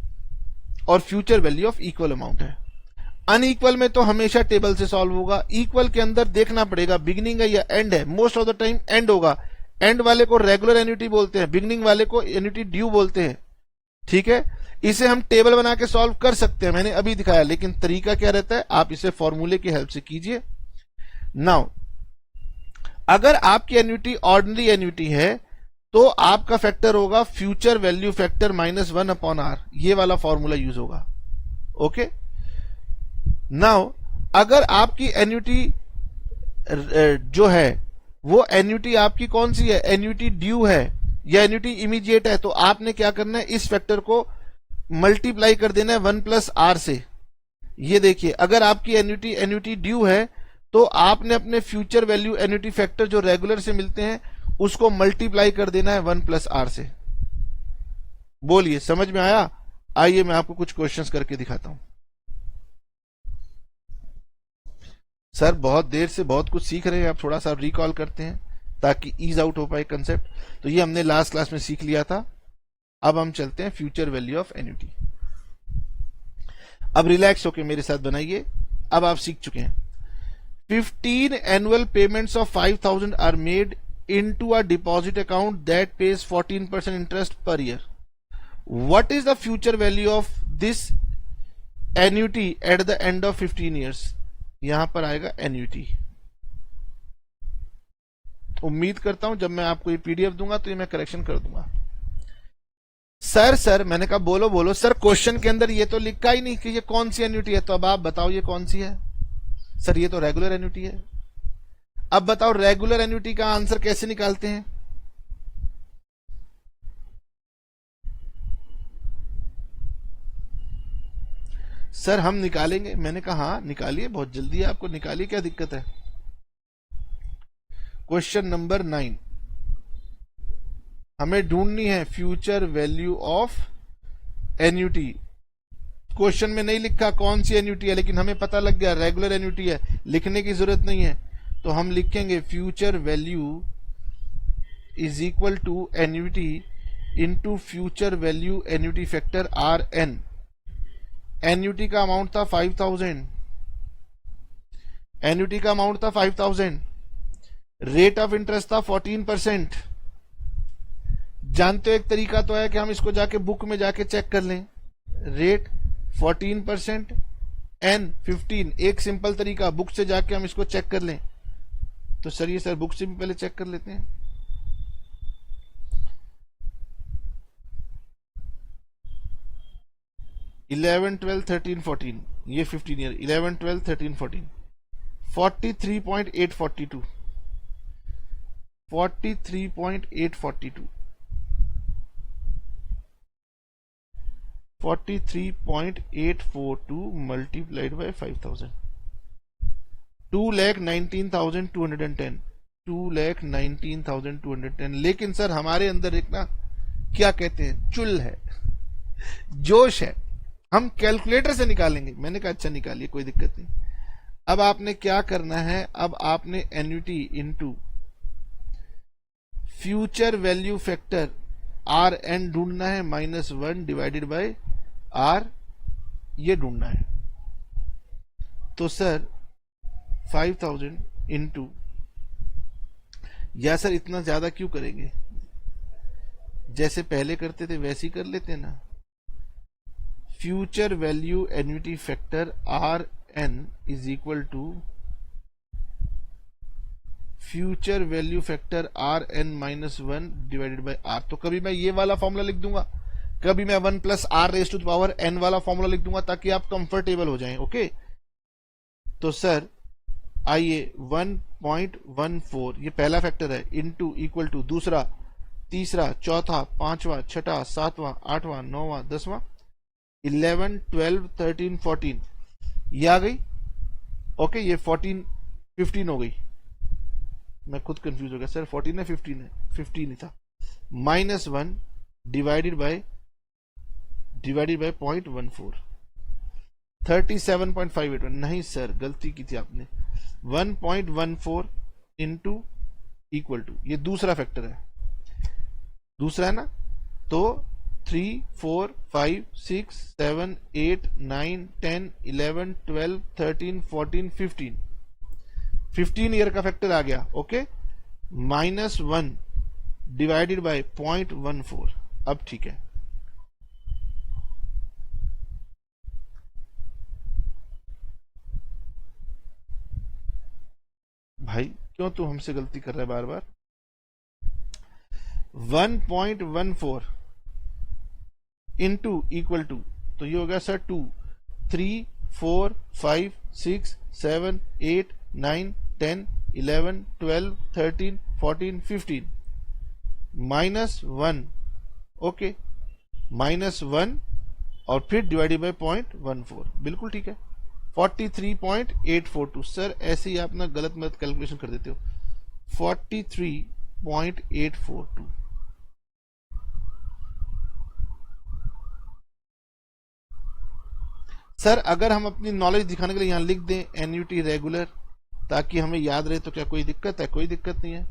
Speaker 1: और future value of equal amount है। अनइक्वल में तो हमेशा टेबल से सॉल्व होगा। इक्वल के अंदर देखना पड़ेगा बिगिनिंग है या एंड है। Most of the time and होगा। एंड वाले को रेगुलर एन्युटी बोलते हैं, बिगिनिंग वाले को एन्युटी ड्यू बोलते हैं। ठीक है, इसे हम टेबल बना के सॉल्व कर सकते हैं, मैंने अभी दिखाया। लेकिन तरीका क्या रहता है, आप इसे फॉर्मूले की हेल्प से कीजिए। नाउ अगर आपकी एन्युटी ऑर्डिनरी एन्युटी है तो आपका फैक्टर होगा फ्यूचर वैल्यू फैक्टर -1/r। ये वाला फॉर्मूला यूज होगा। ओके, नाउ अगर आपकी एन्युटी जो है वो एन्युटी आपकी कौन सी है? एन्युटी ड्यू है या एन्युटी इमीडिएट है, तो आपने क्या करना है, इस फैक्टर को मल्टीप्लाई कर देना है 1+r से। ये देखिए, अगर आपकी एन्युटी ड्यू है तो आपने अपने फ्यूचर वैल्यू एन्युटी फैक्टर जो रेगुलर से मिलते हैं उसको मल्टीप्लाई कर देना है 1+r से। बोलिए समझ में आया? आइए मैं आपको कुछ क्वेश्चंस करके दिखाता हूं। सर बहुत देर से बहुत कुछ सीख रहे हैं, आप थोड़ा सा रिकॉल करते हैं ताकि ईज आउट हो पाए कंसेप्ट। तो ये हमने लास्ट क्लास में सीख लिया था। अब हम चलते हैं फ्यूचर वैल्यू ऑफ एन्युटी। अब रिलैक्स होके मेरे साथ बनाइए। अब आप सीख चुके हैं। 15 annual payments of 5,000 are made into a deposit account that pays 14% interest per year. What is the future value of this annuity eight the end of 15 years? यहां पर आएगा एन्यूटी। उम्मीद करता हूं जब मैं आपको ये पीडीएफ दूंगा तो ये मैं करेक्शन कर दूंगा। सर मैंने कहा बोलो बोलो सर, क्वेश्चन के अंदर ये तो लिखा ही नहीं कि ये कौन सी एन्यूटी है, तो अब आप बताओ ये कौन सी है? सर ये तो रेगुलर एन्यूटी है। अब बताओ रेगुलर एन्यूटी का आंसर कैसे निकालते हैं? सर हम निकालेंगे। मैंने कहा हाँ निकालिए, बहुत जल्दी है, आपको निकालिए, क्या दिक्कत है। क्वेश्चन नंबर 9 हमें ढूंढनी है future value of annuity. Question में नहीं लिखा कौन सी एन्यूटी है, लेकिन हमें पता लग गया रेगुलर एन्यूटी है, लिखने की जरूरत नहीं है। तो हम लिखेंगे future value is equal to annuity into future value annuity factor RN। Annuity का अमाउंट था 5000, एन्यूटी का अमाउंट था 5000, रेट ऑफ इंटरेस्ट था 14%। जानते हो एक तरीका तो है कि हम इसको जाके बुक में जाके चेक कर लें। रेट 14%, N 15, एक सिंपल तरीका, बुक से जाके हम इसको चेक कर लें। तो सर ये सर बुक से भी पहले चेक कर लेते हैं। इलेवन 12 13 14 ये 15 ईयर, 11 12 13 14 43.842 43.842 43.842 मल्टीप्लाइड बाय 5000, 2,19,210 2,19,210। लेकिन सर हमारे अंदर एक ना क्या कहते हैं, चुल है, जोश है, हम कैलकुलेटर से निकालेंगे। मैंने कहा अच्छा निकालिए, कोई दिक्कत नहीं। अब आपने क्या करना है, अब आपने annuity into future value factor RN ढूंढना है, -1 डिवाइडेड बाय R ये ढूंढना है। तो सर 5000 इंटू, या सर इतना ज्यादा क्यों करेंगे, जैसे पहले करते थे वैसे ही कर लेते ना। Future value annuity factor RN is equal to future value factor RN -1 divided by R। तो कभी मैं ये वाला फॉर्मूला लिख दूंगा, कभी मैं 1 + R raise to the power N वाला फॉर्मूला लिख दूंगा, ताकि आप कंफर्टेबल हो जाएं। ओके, तो सर आइए 1.14 ये पहला फैक्टर है, इनटू इक्वल टू दूसरा, तीसरा, चौथा, पांचवा, छठा, सातवां, आठवां, नौवां, 10वां, 11 12 13 14 ये आ गई। ओके, ये 14 15 हो गई, मैं खुद कंफ्यूज हो गया, सर 14 है 15 है, 15 ही था। -1 डिवाइडेड बाय 0.14 37.581, नहीं सर गलती की थी आपने, 1.14 इंटू इक्वल टू, ये दूसरा फैक्टर है, दूसरा है ना। तो 3 4 5 6 7 8 9 10 11 12 13 14 15 ईयर का फैक्टर आ गया। Okay, -1 divided bye 0.14। अब ठीक है, भाई क्यों तू हमसे गलती कर रहा है बार बार। 1.14 इंटू इक्वल टू, तो ये हो गया सर 2 3 4 5 6 7 8 9 10 11 12 13 14 15 -1। ओके, -1 और फिर डिवाइडेड बाय 0.14, बिल्कुल ठीक है। 43.842, सर ऐसे ही आप ना गलत मत कैलकुलेशन कर देते हो। 43.842, सर अगर हम अपनी नॉलेज दिखाने के लिए यहां लिख दें एन्यूटी रेगुलर, ताकि हमें याद रहे, तो क्या कोई दिक्कत है? कोई दिक्कत नहीं है।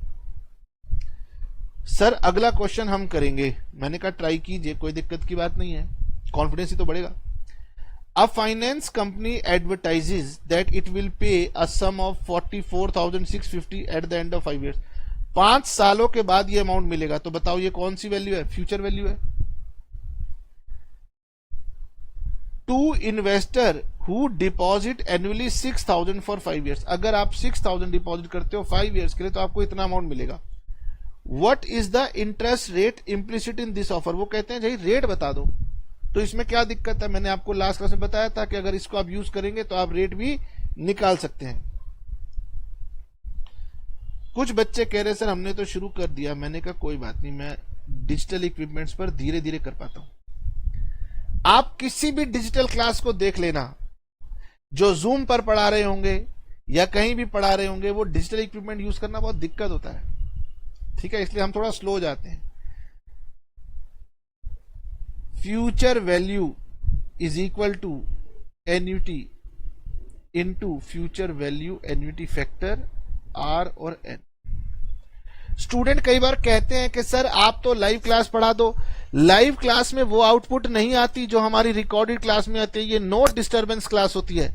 Speaker 1: सर अगला क्वेश्चन हम करेंगे, मैंने कहा ट्राई कीजिए, कोई दिक्कत की बात नहीं है, कॉन्फिडेंस ही तो बढ़ेगा। A finance company advertises that it will pay a sum of 44,650 at the end of 5 years. 5 सालों के बाद ये अमाउंट मिलेगा। तो बताओ ये कौन सी वैल्यू है? फ्यूचर वैल्यू है। To investor who deposit annually 6,000 for 5 years, अगर आप 6,000 डिपॉजिट करते हो 5 years के लिए तो आपको इतना अमाउंट मिलेगा. What is the interest rate implicit in this offer. वो कहते हैं भाई रेट बता दो. तो इसमें क्या दिक्कत है, मैंने आपको लास्ट क्लास में बताया था कि अगर इसको आप यूज करेंगे तो आप रेट भी निकाल सकते हैं. कुछ बच्चे कह रहे सर हमने तो शुरू कर दिया. मैंने कहा कोई बात नहीं, मैं डिजिटल इक्विपमेंट्स पर धीरे धीरे कर पाता हूं. आप किसी भी डिजिटल क्लास को देख लेना, जो जूम पर पढ़ा रहे होंगे या कहीं भी पढ़ा रहे होंगे, वो डिजिटल इक्विपमेंट यूज करना बहुत दिक्कत होता है. ठीक है, इसलिए हम थोड़ा स्लो हो जाते हैं. Future value is equal to annuity into future value annuity factor r और एन. स्टूडेंट कई बार कहते हैं कि सर आप तो लाइव क्लास पढ़ा दो. लाइव क्लास में वो आउटपुट नहीं आती जो हमारी रिकॉर्डेड क्लास में आती है. ये नो डिस्टरबेंस क्लास होती है.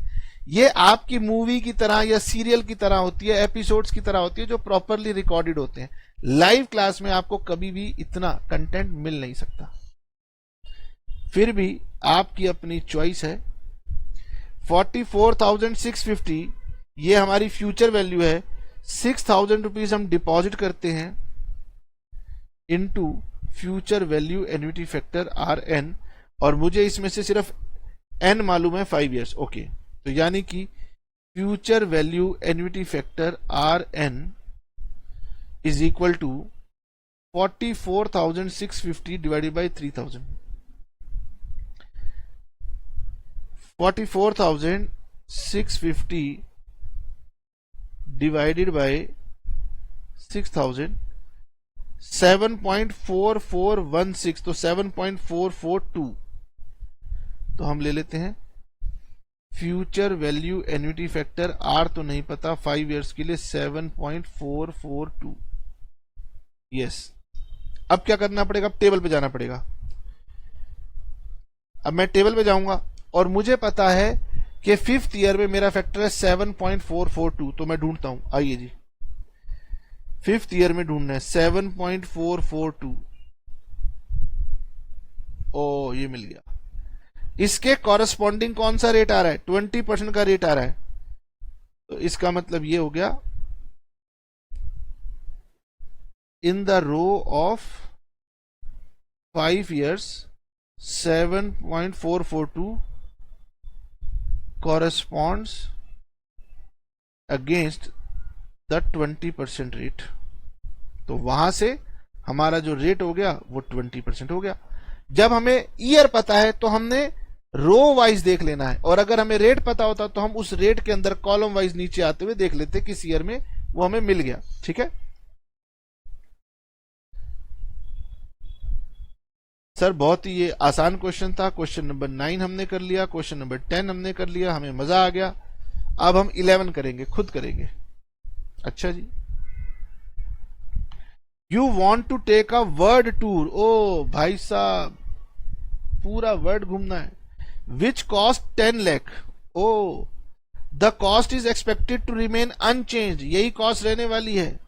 Speaker 1: ये आपकी मूवी की तरह या सीरियल की तरह होती है, एपिसोड्स की तरह होती है जो प्रॉपरली रिकॉर्डेड होते हैं. लाइव क्लास में आपको कभी भी इतना कंटेंट मिल नहीं सकता. फिर भी आपकी अपनी चॉइस है. 44,650 ये हमारी फ्यूचर वैल्यू है. 6,000 रुपीज हम डिपॉजिट करते हैं into future value annuity factor r n, और मुझे इसमें से सिर्फ एन मालूम है 5 years. ओके, तो यानी कि future value annuity factor r n is equal to 44,650 divided by 3,000. 44,650 divided by 6,000, 7.4416, तो 7.442. तो हम ले लेते हैं future value annuity factor r तो नहीं पता 5 years के लिए 7.442. यस, अब क्या करना पड़ेगा, अब टेबल पे जाना पड़ेगा. अब मैं टेबल पे जाऊंगा और मुझे पता है कि 5th ईयर में मेरा फैक्टर है 7.442. तो मैं ढूंढता हूं, आइए जी 5th ईयर में ढूंढना है 7.442. ओ ये मिल गया. इसके कॉरेस्पॉन्डिंग कौन सा रेट आ रहा है, 20% का रेट आ रहा है. तो इसका मतलब ये हो गया in the row of 5 years 7.442 corresponds against the 20% rate. तो वहां से हमारा जो रेट हो गया वो 20% हो गया. जब हमें ईयर पता है तो हमने रो वाइज देख लेना है, और अगर हमें रेट पता होता तो हम उस रेट के अंदर कॉलम वाइज नीचे आते हुए देख लेते किस ईयर में वो हमें मिल गया. ठीक है सर, बहुत ही ये आसान क्वेश्चन था. क्वेश्चन नंबर 9 हमने कर लिया, क्वेश्चन नंबर 10 हमने कर लिया, हमें मजा आ गया. अब हम 11 करेंगे, खुद करेंगे. अच्छा जी, you want to take a world tour. ओ भाई साहब, पूरा वर्ड घूमना है. Which cost 10 lakh. Oh, the cost is expected to remain unchanged. यही कॉस्ट रहने वाली है.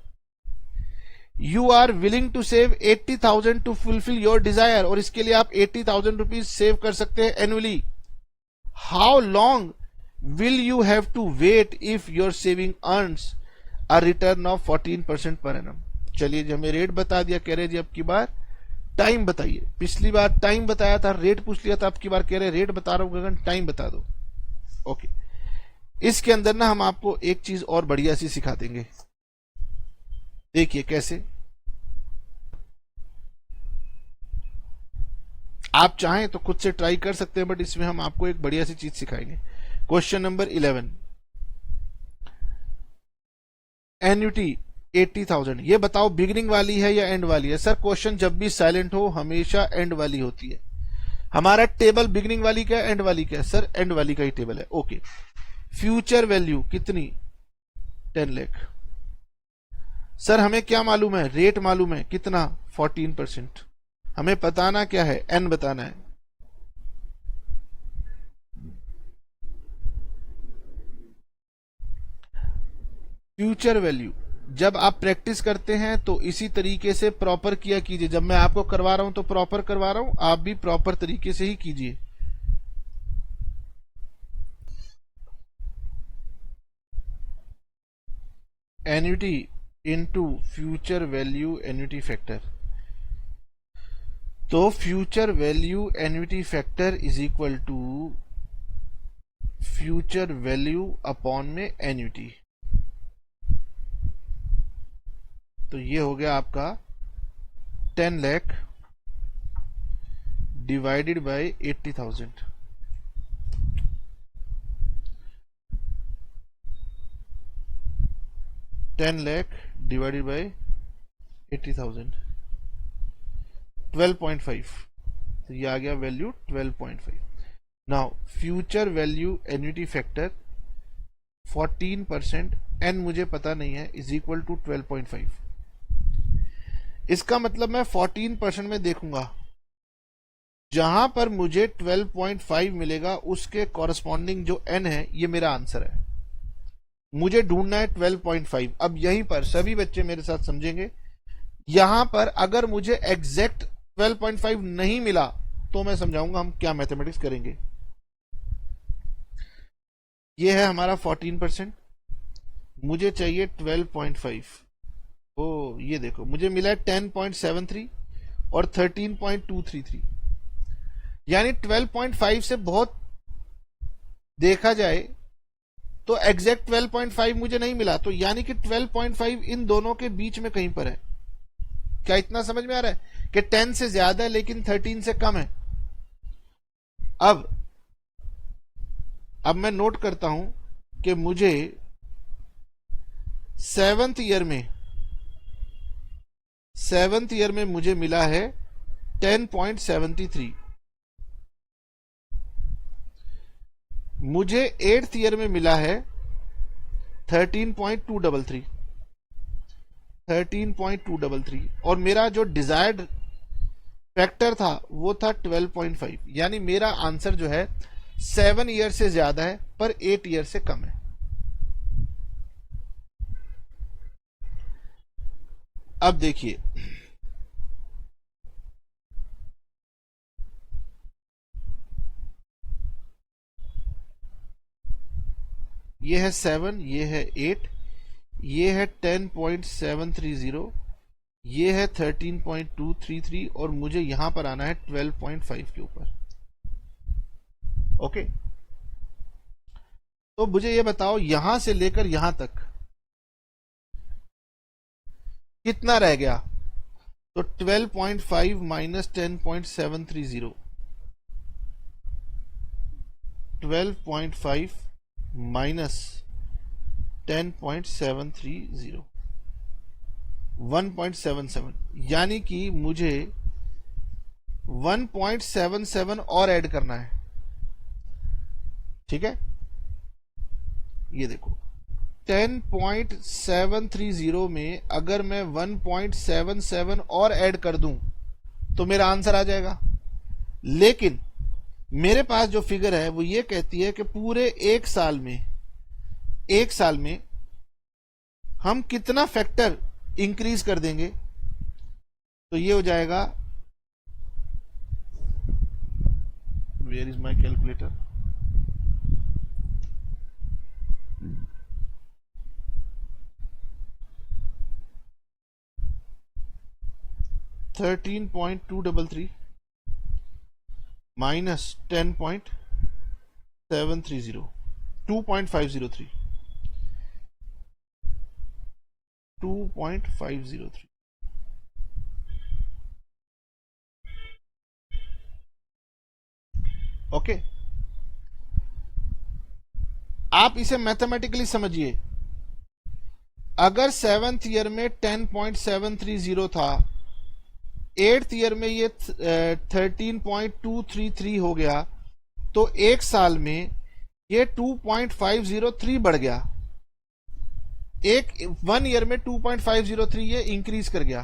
Speaker 1: You are willing to save 80,000 to fulfil your desire, और इसके लिए आप 80,000 रुपीज सेव कर सकते हैं annually. How long will you have to wait if your saving earns a return of 14% पर एनम. चलिए जी, हमें रेट बता दिया. कह रहे जी अब की बार टाइम बताइए. पिछली बार टाइम बताया था, रेट पूछ लिया था, अब की बार कह रहे रेट बता रहा हूं गगन, टाइम बता दो. ओके, इसके अंदर ना हम आपको एक चीज और बढ़िया सी सिखा देंगे. देखिए कैसे. आप चाहें तो खुद से ट्राई कर सकते हैं, बट इसमें हम आपको एक बढ़िया सी चीज सिखाएंगे. Question number 11, annuity 80,000. ये बताओ बिगिनिंग वाली है या एंड वाली है. सर क्वेश्चन जब भी साइलेंट हो हमेशा एंड वाली होती है. हमारा टेबल बिगिनिंग वाली क्या है, एंड वाली क्या है. सर एंड वाली का ही टेबल है. ओके, फ्यूचर वैल्यू कितनी, 10 lakh. सर हमें क्या मालूम है, रेट मालूम है कितना, 14%. हमें बताना क्या है, एन बताना है. फ्यूचर वैल्यू जब आप प्रैक्टिस करते हैं तो इसी तरीके से प्रॉपर किया कीजिए. जब मैं आपको करवा रहा हूं तो प्रॉपर करवा रहा हूं, आप भी प्रॉपर तरीके से ही कीजिए. Annuity into future value annuity factor. तो future value annuity factor is equal to future value upon में एन्युटी। तो ये हो गया आपका 10 lakh divided by 80,000। Divided by 80,000 12.5। तो ये आ गया value 12.5। Now future value annuity factor 14%, n मुझे पता नहीं है, इज इक्वल टू 12.5। इसका मतलब मैं 14% में देखूंगा, जहां पर मुझे 12.5 मिलेगा उसके कॉरस्पॉन्डिंग जो एन है, ये मेरा आंसर है। मुझे ढूंढना है 12.5। अब यहीं पर सभी बच्चे मेरे साथ समझेंगे, यहां पर अगर मुझे एग्जैक्ट 12.5 नहीं मिला तो मैं समझाऊंगा हम क्या मैथमेटिक्स करेंगे। ये है हमारा 14%, मुझे चाहिए 12.5। ओ ये देखो मुझे मिला है 10.73 और 13.233, यानी 12.5 से बहुत देखा जाए तो एग्जैक्ट 12.5 मुझे नहीं मिला, तो यानी कि 12.5 इन दोनों के बीच में कहीं पर है। क्या इतना समझ में आ रहा है कि 10 से ज्यादा है लेकिन 13 से कम है। अब मैं नोट करता हूं कि मुझे 7th ईयर में मुझे मिला है 10.73, मुझे 8th ईयर में मिला है 13.233, और मेरा जो डिजायर्ड फैक्टर था वो था 12.5, यानी मेरा आंसर जो है 7 ईयर से ज्यादा है पर 8 ईयर से कम है। अब देखिए ये है 7, ये है 8, ये है 10.730, ये है 13.233 और मुझे यहां पर आना है 12.5 के ऊपर। ओके, तो मुझे ये बताओ यहां से लेकर यहां तक कितना रह गया। तो 12.5 माइनस 10.730, 12.5 माइनस 10.730, 1.77, यानी कि मुझे 1.77 और ऐड करना है। ठीक है, ये देखो 10.730 में अगर मैं 1.77 और ऐड कर दूं तो मेरा आंसर आ जाएगा। लेकिन मेरे पास जो फिगर है वो ये कहती है कि पूरे एक साल में हम कितना फैक्टर इंक्रीज कर देंगे। तो ये हो जाएगा, where is my calculator, 13.233 minus 10.730, 2.503, 2.503। Okay, आप इसे मैथमेटिकली समझिए। अगर 7th ईयर में 10.730 था, 8th ईयर में ये 13.233 हो गया, तो एक साल में ये 2.503 बढ़ गया। 1 ईयर में 2.503 ये इंक्रीज कर गया।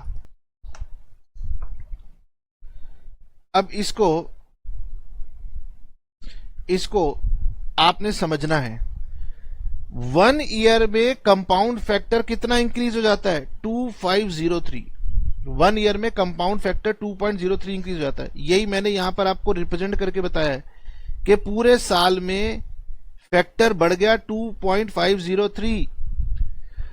Speaker 1: अब इसको आपने समझना है। 1 ईयर में कंपाउंड फैक्टर कितना इंक्रीज हो जाता है? 2503। 1 ईयर में कंपाउंड फैक्टर 2.03 इंक्रीज हो जाता है। यही मैंने यहां पर आपको रिप्रेजेंट करके बताया है कि पूरे साल में फैक्टर बढ़ गया 2.503।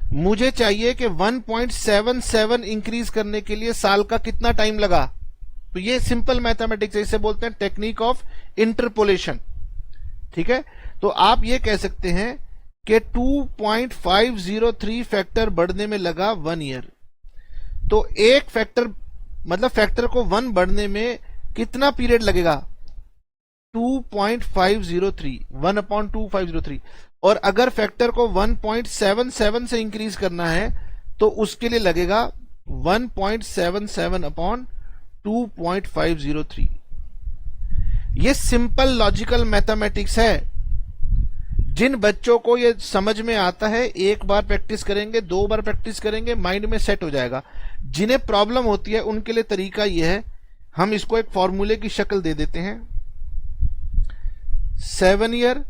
Speaker 1: मुझे चाहिए कि 1.77 इंक्रीज करने के लिए साल का कितना टाइम लगा। तो ये सिंपल मैथमेटिक्स है, इसे बोलते हैं टेक्निक ऑफ इंटरपोलेशन। ठीक है, तो आप ये कह सकते हैं कि 2.503 फैक्टर बढ़ने में लगा 1 ईयर। तो एक फैक्टर मतलब फैक्टर को 1 बढ़ने में कितना पीरियड लगेगा? 2.503, 1/2503। और अगर फैक्टर को 1.77 से इंक्रीज करना है तो उसके लिए लगेगा 1.77/2.503। ये सिंपल लॉजिकल मैथमेटिक्स है। जिन बच्चों को ये समझ में आता है, एक बार प्रैक्टिस करेंगे, 2 बार प्रैक्टिस करेंगे, माइंड में सेट हो जाएगा। जिन्हें प्रॉब्लम होती है उनके लिए तरीका यह है, हम इसको एक फॉर्मूले की शक्ल दे देते हैं। 7 year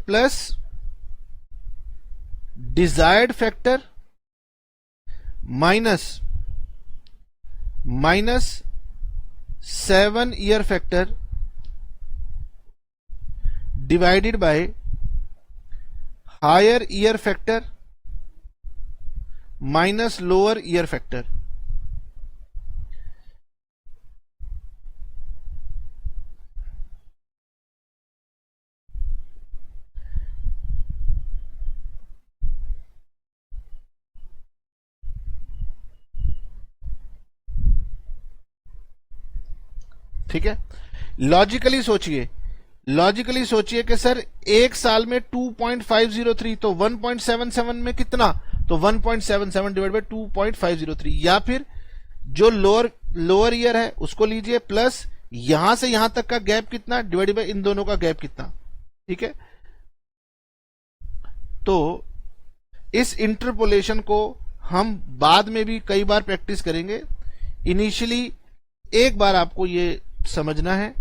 Speaker 1: plus desired factor minus 7 year factor divided by higher year factor minus lower year factor. ठीक है, लॉजिकली सोचिए कि सर एक साल में 2.503, तो 1.77 में कितना? तो 1.77 डिवाइड बाय 2.503। या फिर जो लोअर ईयर है उसको लीजिए, प्लस यहां से यहां तक का गैप कितना डिवाइड बाय इन दोनों का गैप कितना। ठीक है, तो इस इंटरपोलेशन को हम बाद में भी कई बार प्रैक्टिस करेंगे। इनिशियली एक बार आपको ये समझना है।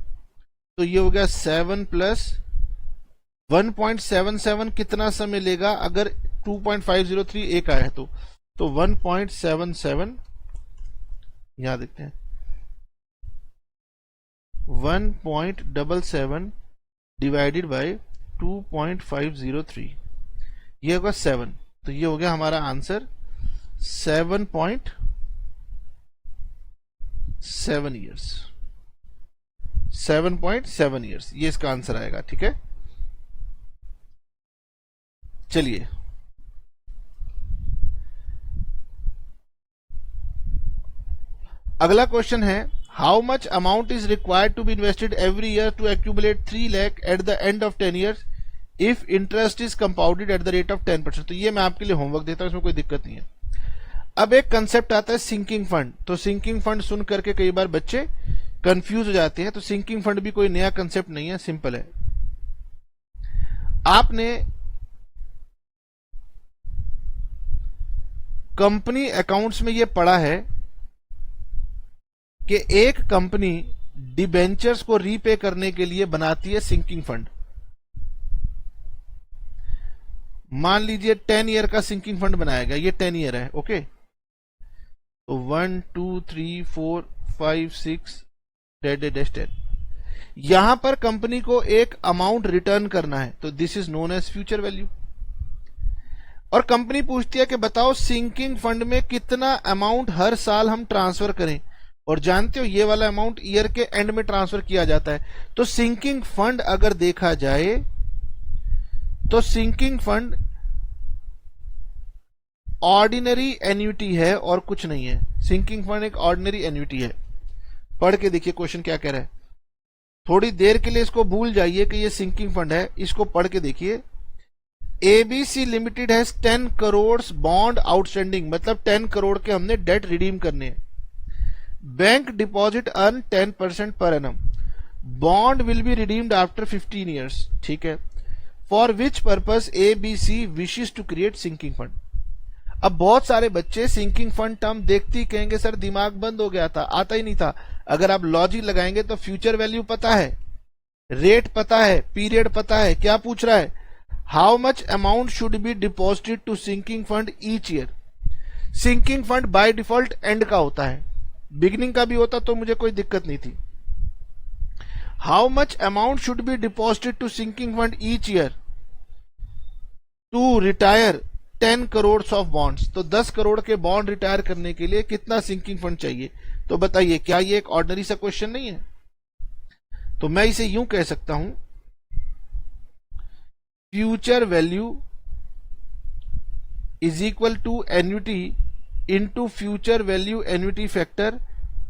Speaker 1: तो ये हो गया 7 प्लस 1.77 कितना समय लेगा अगर 2.503 एक आया है तो 1.77 यहां देखते हैं 1.77 डिवाइडेड बाय 2.503, ये होगा 7। तो ये हो गया हमारा आंसर 7.7 ईयर्स, 7.7 ईयर्स, ये इसका आंसर आएगा। ठीक है, चलिए अगला क्वेश्चन है, how much amount is required to be invested every year to accumulate 3 lakh at the end of 10 years if interest is compounded at the rate of 10%। तो ये मैं आपके लिए होमवर्क देता हूं, इसमें कोई दिक्कत नहीं है। अब एक कंसेप्ट आता है सिंकिंग फंड। तो सिंकिंग फंड सुन करके कई बार बच्चे कंफ्यूज हो जाते हैं। तो सिंकिंग फंड भी कोई नया कंसेप्ट नहीं है, सिंपल है। आपने कंपनी अकाउंट्स में यह पढ़ा है कि एक कंपनी डिबेंचर्स को रीपे करने के लिए बनाती है सिंकिंग फंड। मान लीजिए 10 ईयर का सिंकिंग फंड बनाया गया, ये 10 ईयर है। ओके, तो 1 2 3 4 5 6 10। यहां पर कंपनी को एक अमाउंट रिटर्न करना है, तो this is known as future value. और कंपनी पूछती है कि बताओ सिंकिंग फंड में कितना अमाउंट हर साल हम ट्रांसफर करें। और जानते हो ये वाला अमाउंट ईयर के एंड में ट्रांसफर किया जाता है। तो सिंकिंग फंड अगर देखा जाए तो सिंकिंग फंड ऑर्डिनरी एन्युटी है और कुछ नहीं है। सिंकिंग फंड एक ऑर्डिनरी एन्युटी है। पढ़ के देखिए क्वेश्चन क्या कह रहा है। थोड़ी देर के लिए इसको भूल जाइए कि ये सिंकिंग फंड है, इसको पढ़ के देखिए। ABC limited has 10 crore bond outstanding, मतलब 10 करोड़ के हमने डेट रिडीम करने हैं। बैंक डिपॉजिट अर्न 10% पर annum. Bond will be redeemed after 15 years. ठीक है, for which purpose ABC wishes to create sinking fund. अब बहुत सारे बच्चे सिंकिंग फंड टर्म देखते ही कहेंगे सर दिमाग बंद हो गया था, आता ही नहीं था। अगर आप लॉजिक लगाएंगे तो फ्यूचर वैल्यू पता है, रेट पता है, पीरियड पता है। क्या पूछ रहा है? How much amount should be deposited to sinking fund each year. Sinking fund by default end का होता है, बिगिनिंग का भी होता तो मुझे कोई दिक्कत नहीं थी। How much amount should be deposited to sinking fund each year, to retire 10 crore of bonds, तो 10 करोड़ के बॉन्ड रिटायर करने के लिए कितना सिंकिंग फंड चाहिए? तो बताइए, क्या ये एक ऑर्डिनरी सा क्वेश्चन नहीं है? तो मैं इसे यूं कह सकता हूं, future value is equal to annuity into future value annuity factor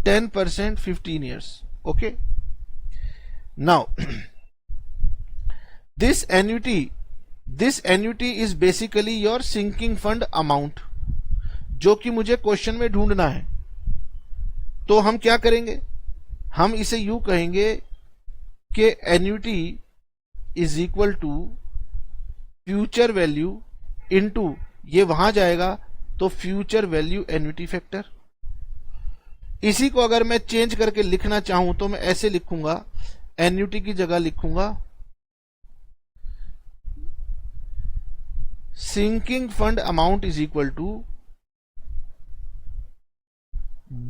Speaker 1: 10% 15 years. Okay. Now, this annuity is basically your sinking fund amount, जो कि मुझे क्वेश्चन में ढूंढना है। तो हम क्या करेंगे? हम इसे यूं कहेंगे कि annuity is equal to future value into, ये वहां जाएगा तो फ्यूचर वैल्यू एन्युटी फैक्टर। इसी को अगर मैं चेंज करके लिखना चाहूं तो मैं ऐसे लिखूंगा, एन्युटी की जगह लिखूंगा sinking fund amount is equal to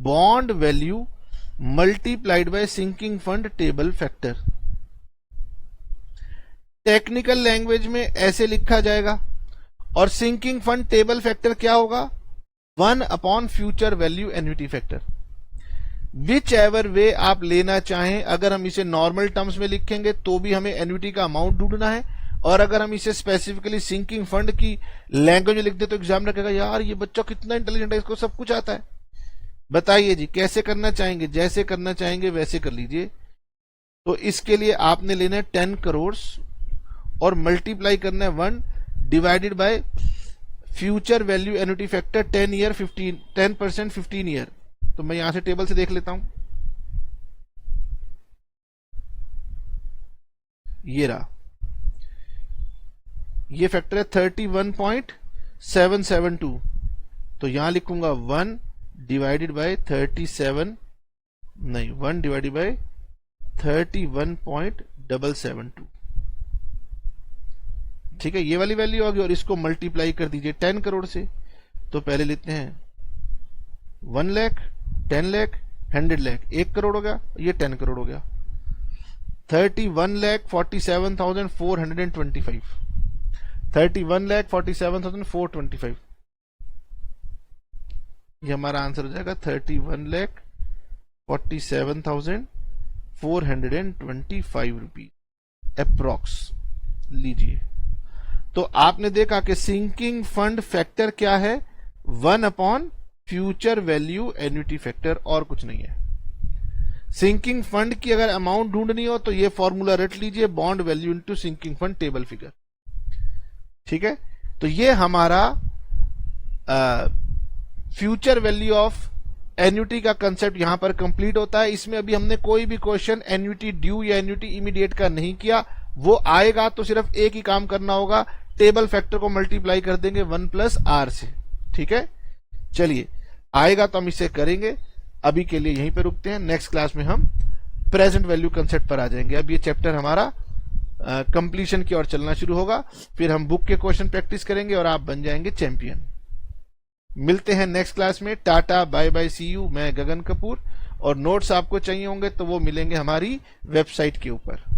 Speaker 1: bond value multiplied by sinking fund table factor. Technical language में ऐसे लिखा जाएगा, और सिंकिंग फंड टेबल फैक्टर क्या होगा? 1 upon future value annuity factor. Which ever वे आप लेना चाहें, अगर हम इसे नॉर्मल टर्म्स में लिखेंगे तो भी हमें एन्युटी का अमाउंट ढूंढना है, और अगर हम इसे स्पेसिफिकली सिंकिंग फंड की लैंग्वेज में लिख दे तो एग्जाम रखेगा, यार ये बच्चा कितना इंटेलिजेंट है, इसको सब कुछ आता है। बताइए जी, कैसे करना चाहेंगे? जैसे करना चाहेंगे वैसे कर लीजिए। तो इसके लिए आपने लेना है 10 करोड़ और मल्टीप्लाई करना है 1 divided bye future value annuity factor 10% 15 year. तो मैं यहां से टेबल से देख लेता हूं, ये रहा, ये फैक्टर है 31.772। तो यहां लिखूंगा 1 डिवाइडेड बाय 1 डिवाइडेड बाय 31.772। ठीक है, ये वाली वैल्यू होगी, और इसको मल्टीप्लाई कर दीजिए 10 करोड़ से। तो पहले लेते हैं 1 लाख, 10 लाख, 100 लाख, 1 करोड़ हो गया, ये 10 करोड़ हो गया। 31,47,425, 31,47,425, ये हमारा आंसर हो जाएगा 31,47,425 रुपीज अप्रॉक्स। लीजिए, तो आपने देखा कि सिंकिंग फंड फैक्टर क्या है? 1 upon future value annuity factor, और कुछ नहीं है। सिंकिंग फंड की अगर अमाउंट ढूंढनी हो तो ये फॉर्मूला रट लीजिए, bond value into sinking fund table figure. ठीक है, तो ये हमारा फ्यूचर वैल्यू ऑफ एन्युटी का कंसेप्ट यहां पर कंप्लीट होता है। इसमें अभी हमने कोई भी क्वेश्चन एन्युटी ड्यू या एन्युटी इमीडिएट का नहीं किया, वो आएगा तो सिर्फ एक ही काम करना होगा, टेबल फैक्टर को मल्टीप्लाई कर देंगे 1 प्लस आर से। ठीक है, चलिए आएगा तो हम इसे करेंगे। अभी के लिए यहीं पे रुकते हैं, नेक्स्ट क्लास में हम प्रेजेंट वैल्यू कंसेप्ट पर आ जाएंगे। अब ये चैप्टर हमारा कंप्लीशन की ओर चलना शुरू होगा, फिर हम बुक के क्वेश्चन प्रैक्टिस करेंगे और आप बन जाएंगे चैंपियन। मिलते हैं नेक्स्ट क्लास में, tata bye bye see you. मैं गगन कपूर, और नोट्स आपको चाहिए होंगे तो वो मिलेंगे हमारी वेबसाइट के ऊपर।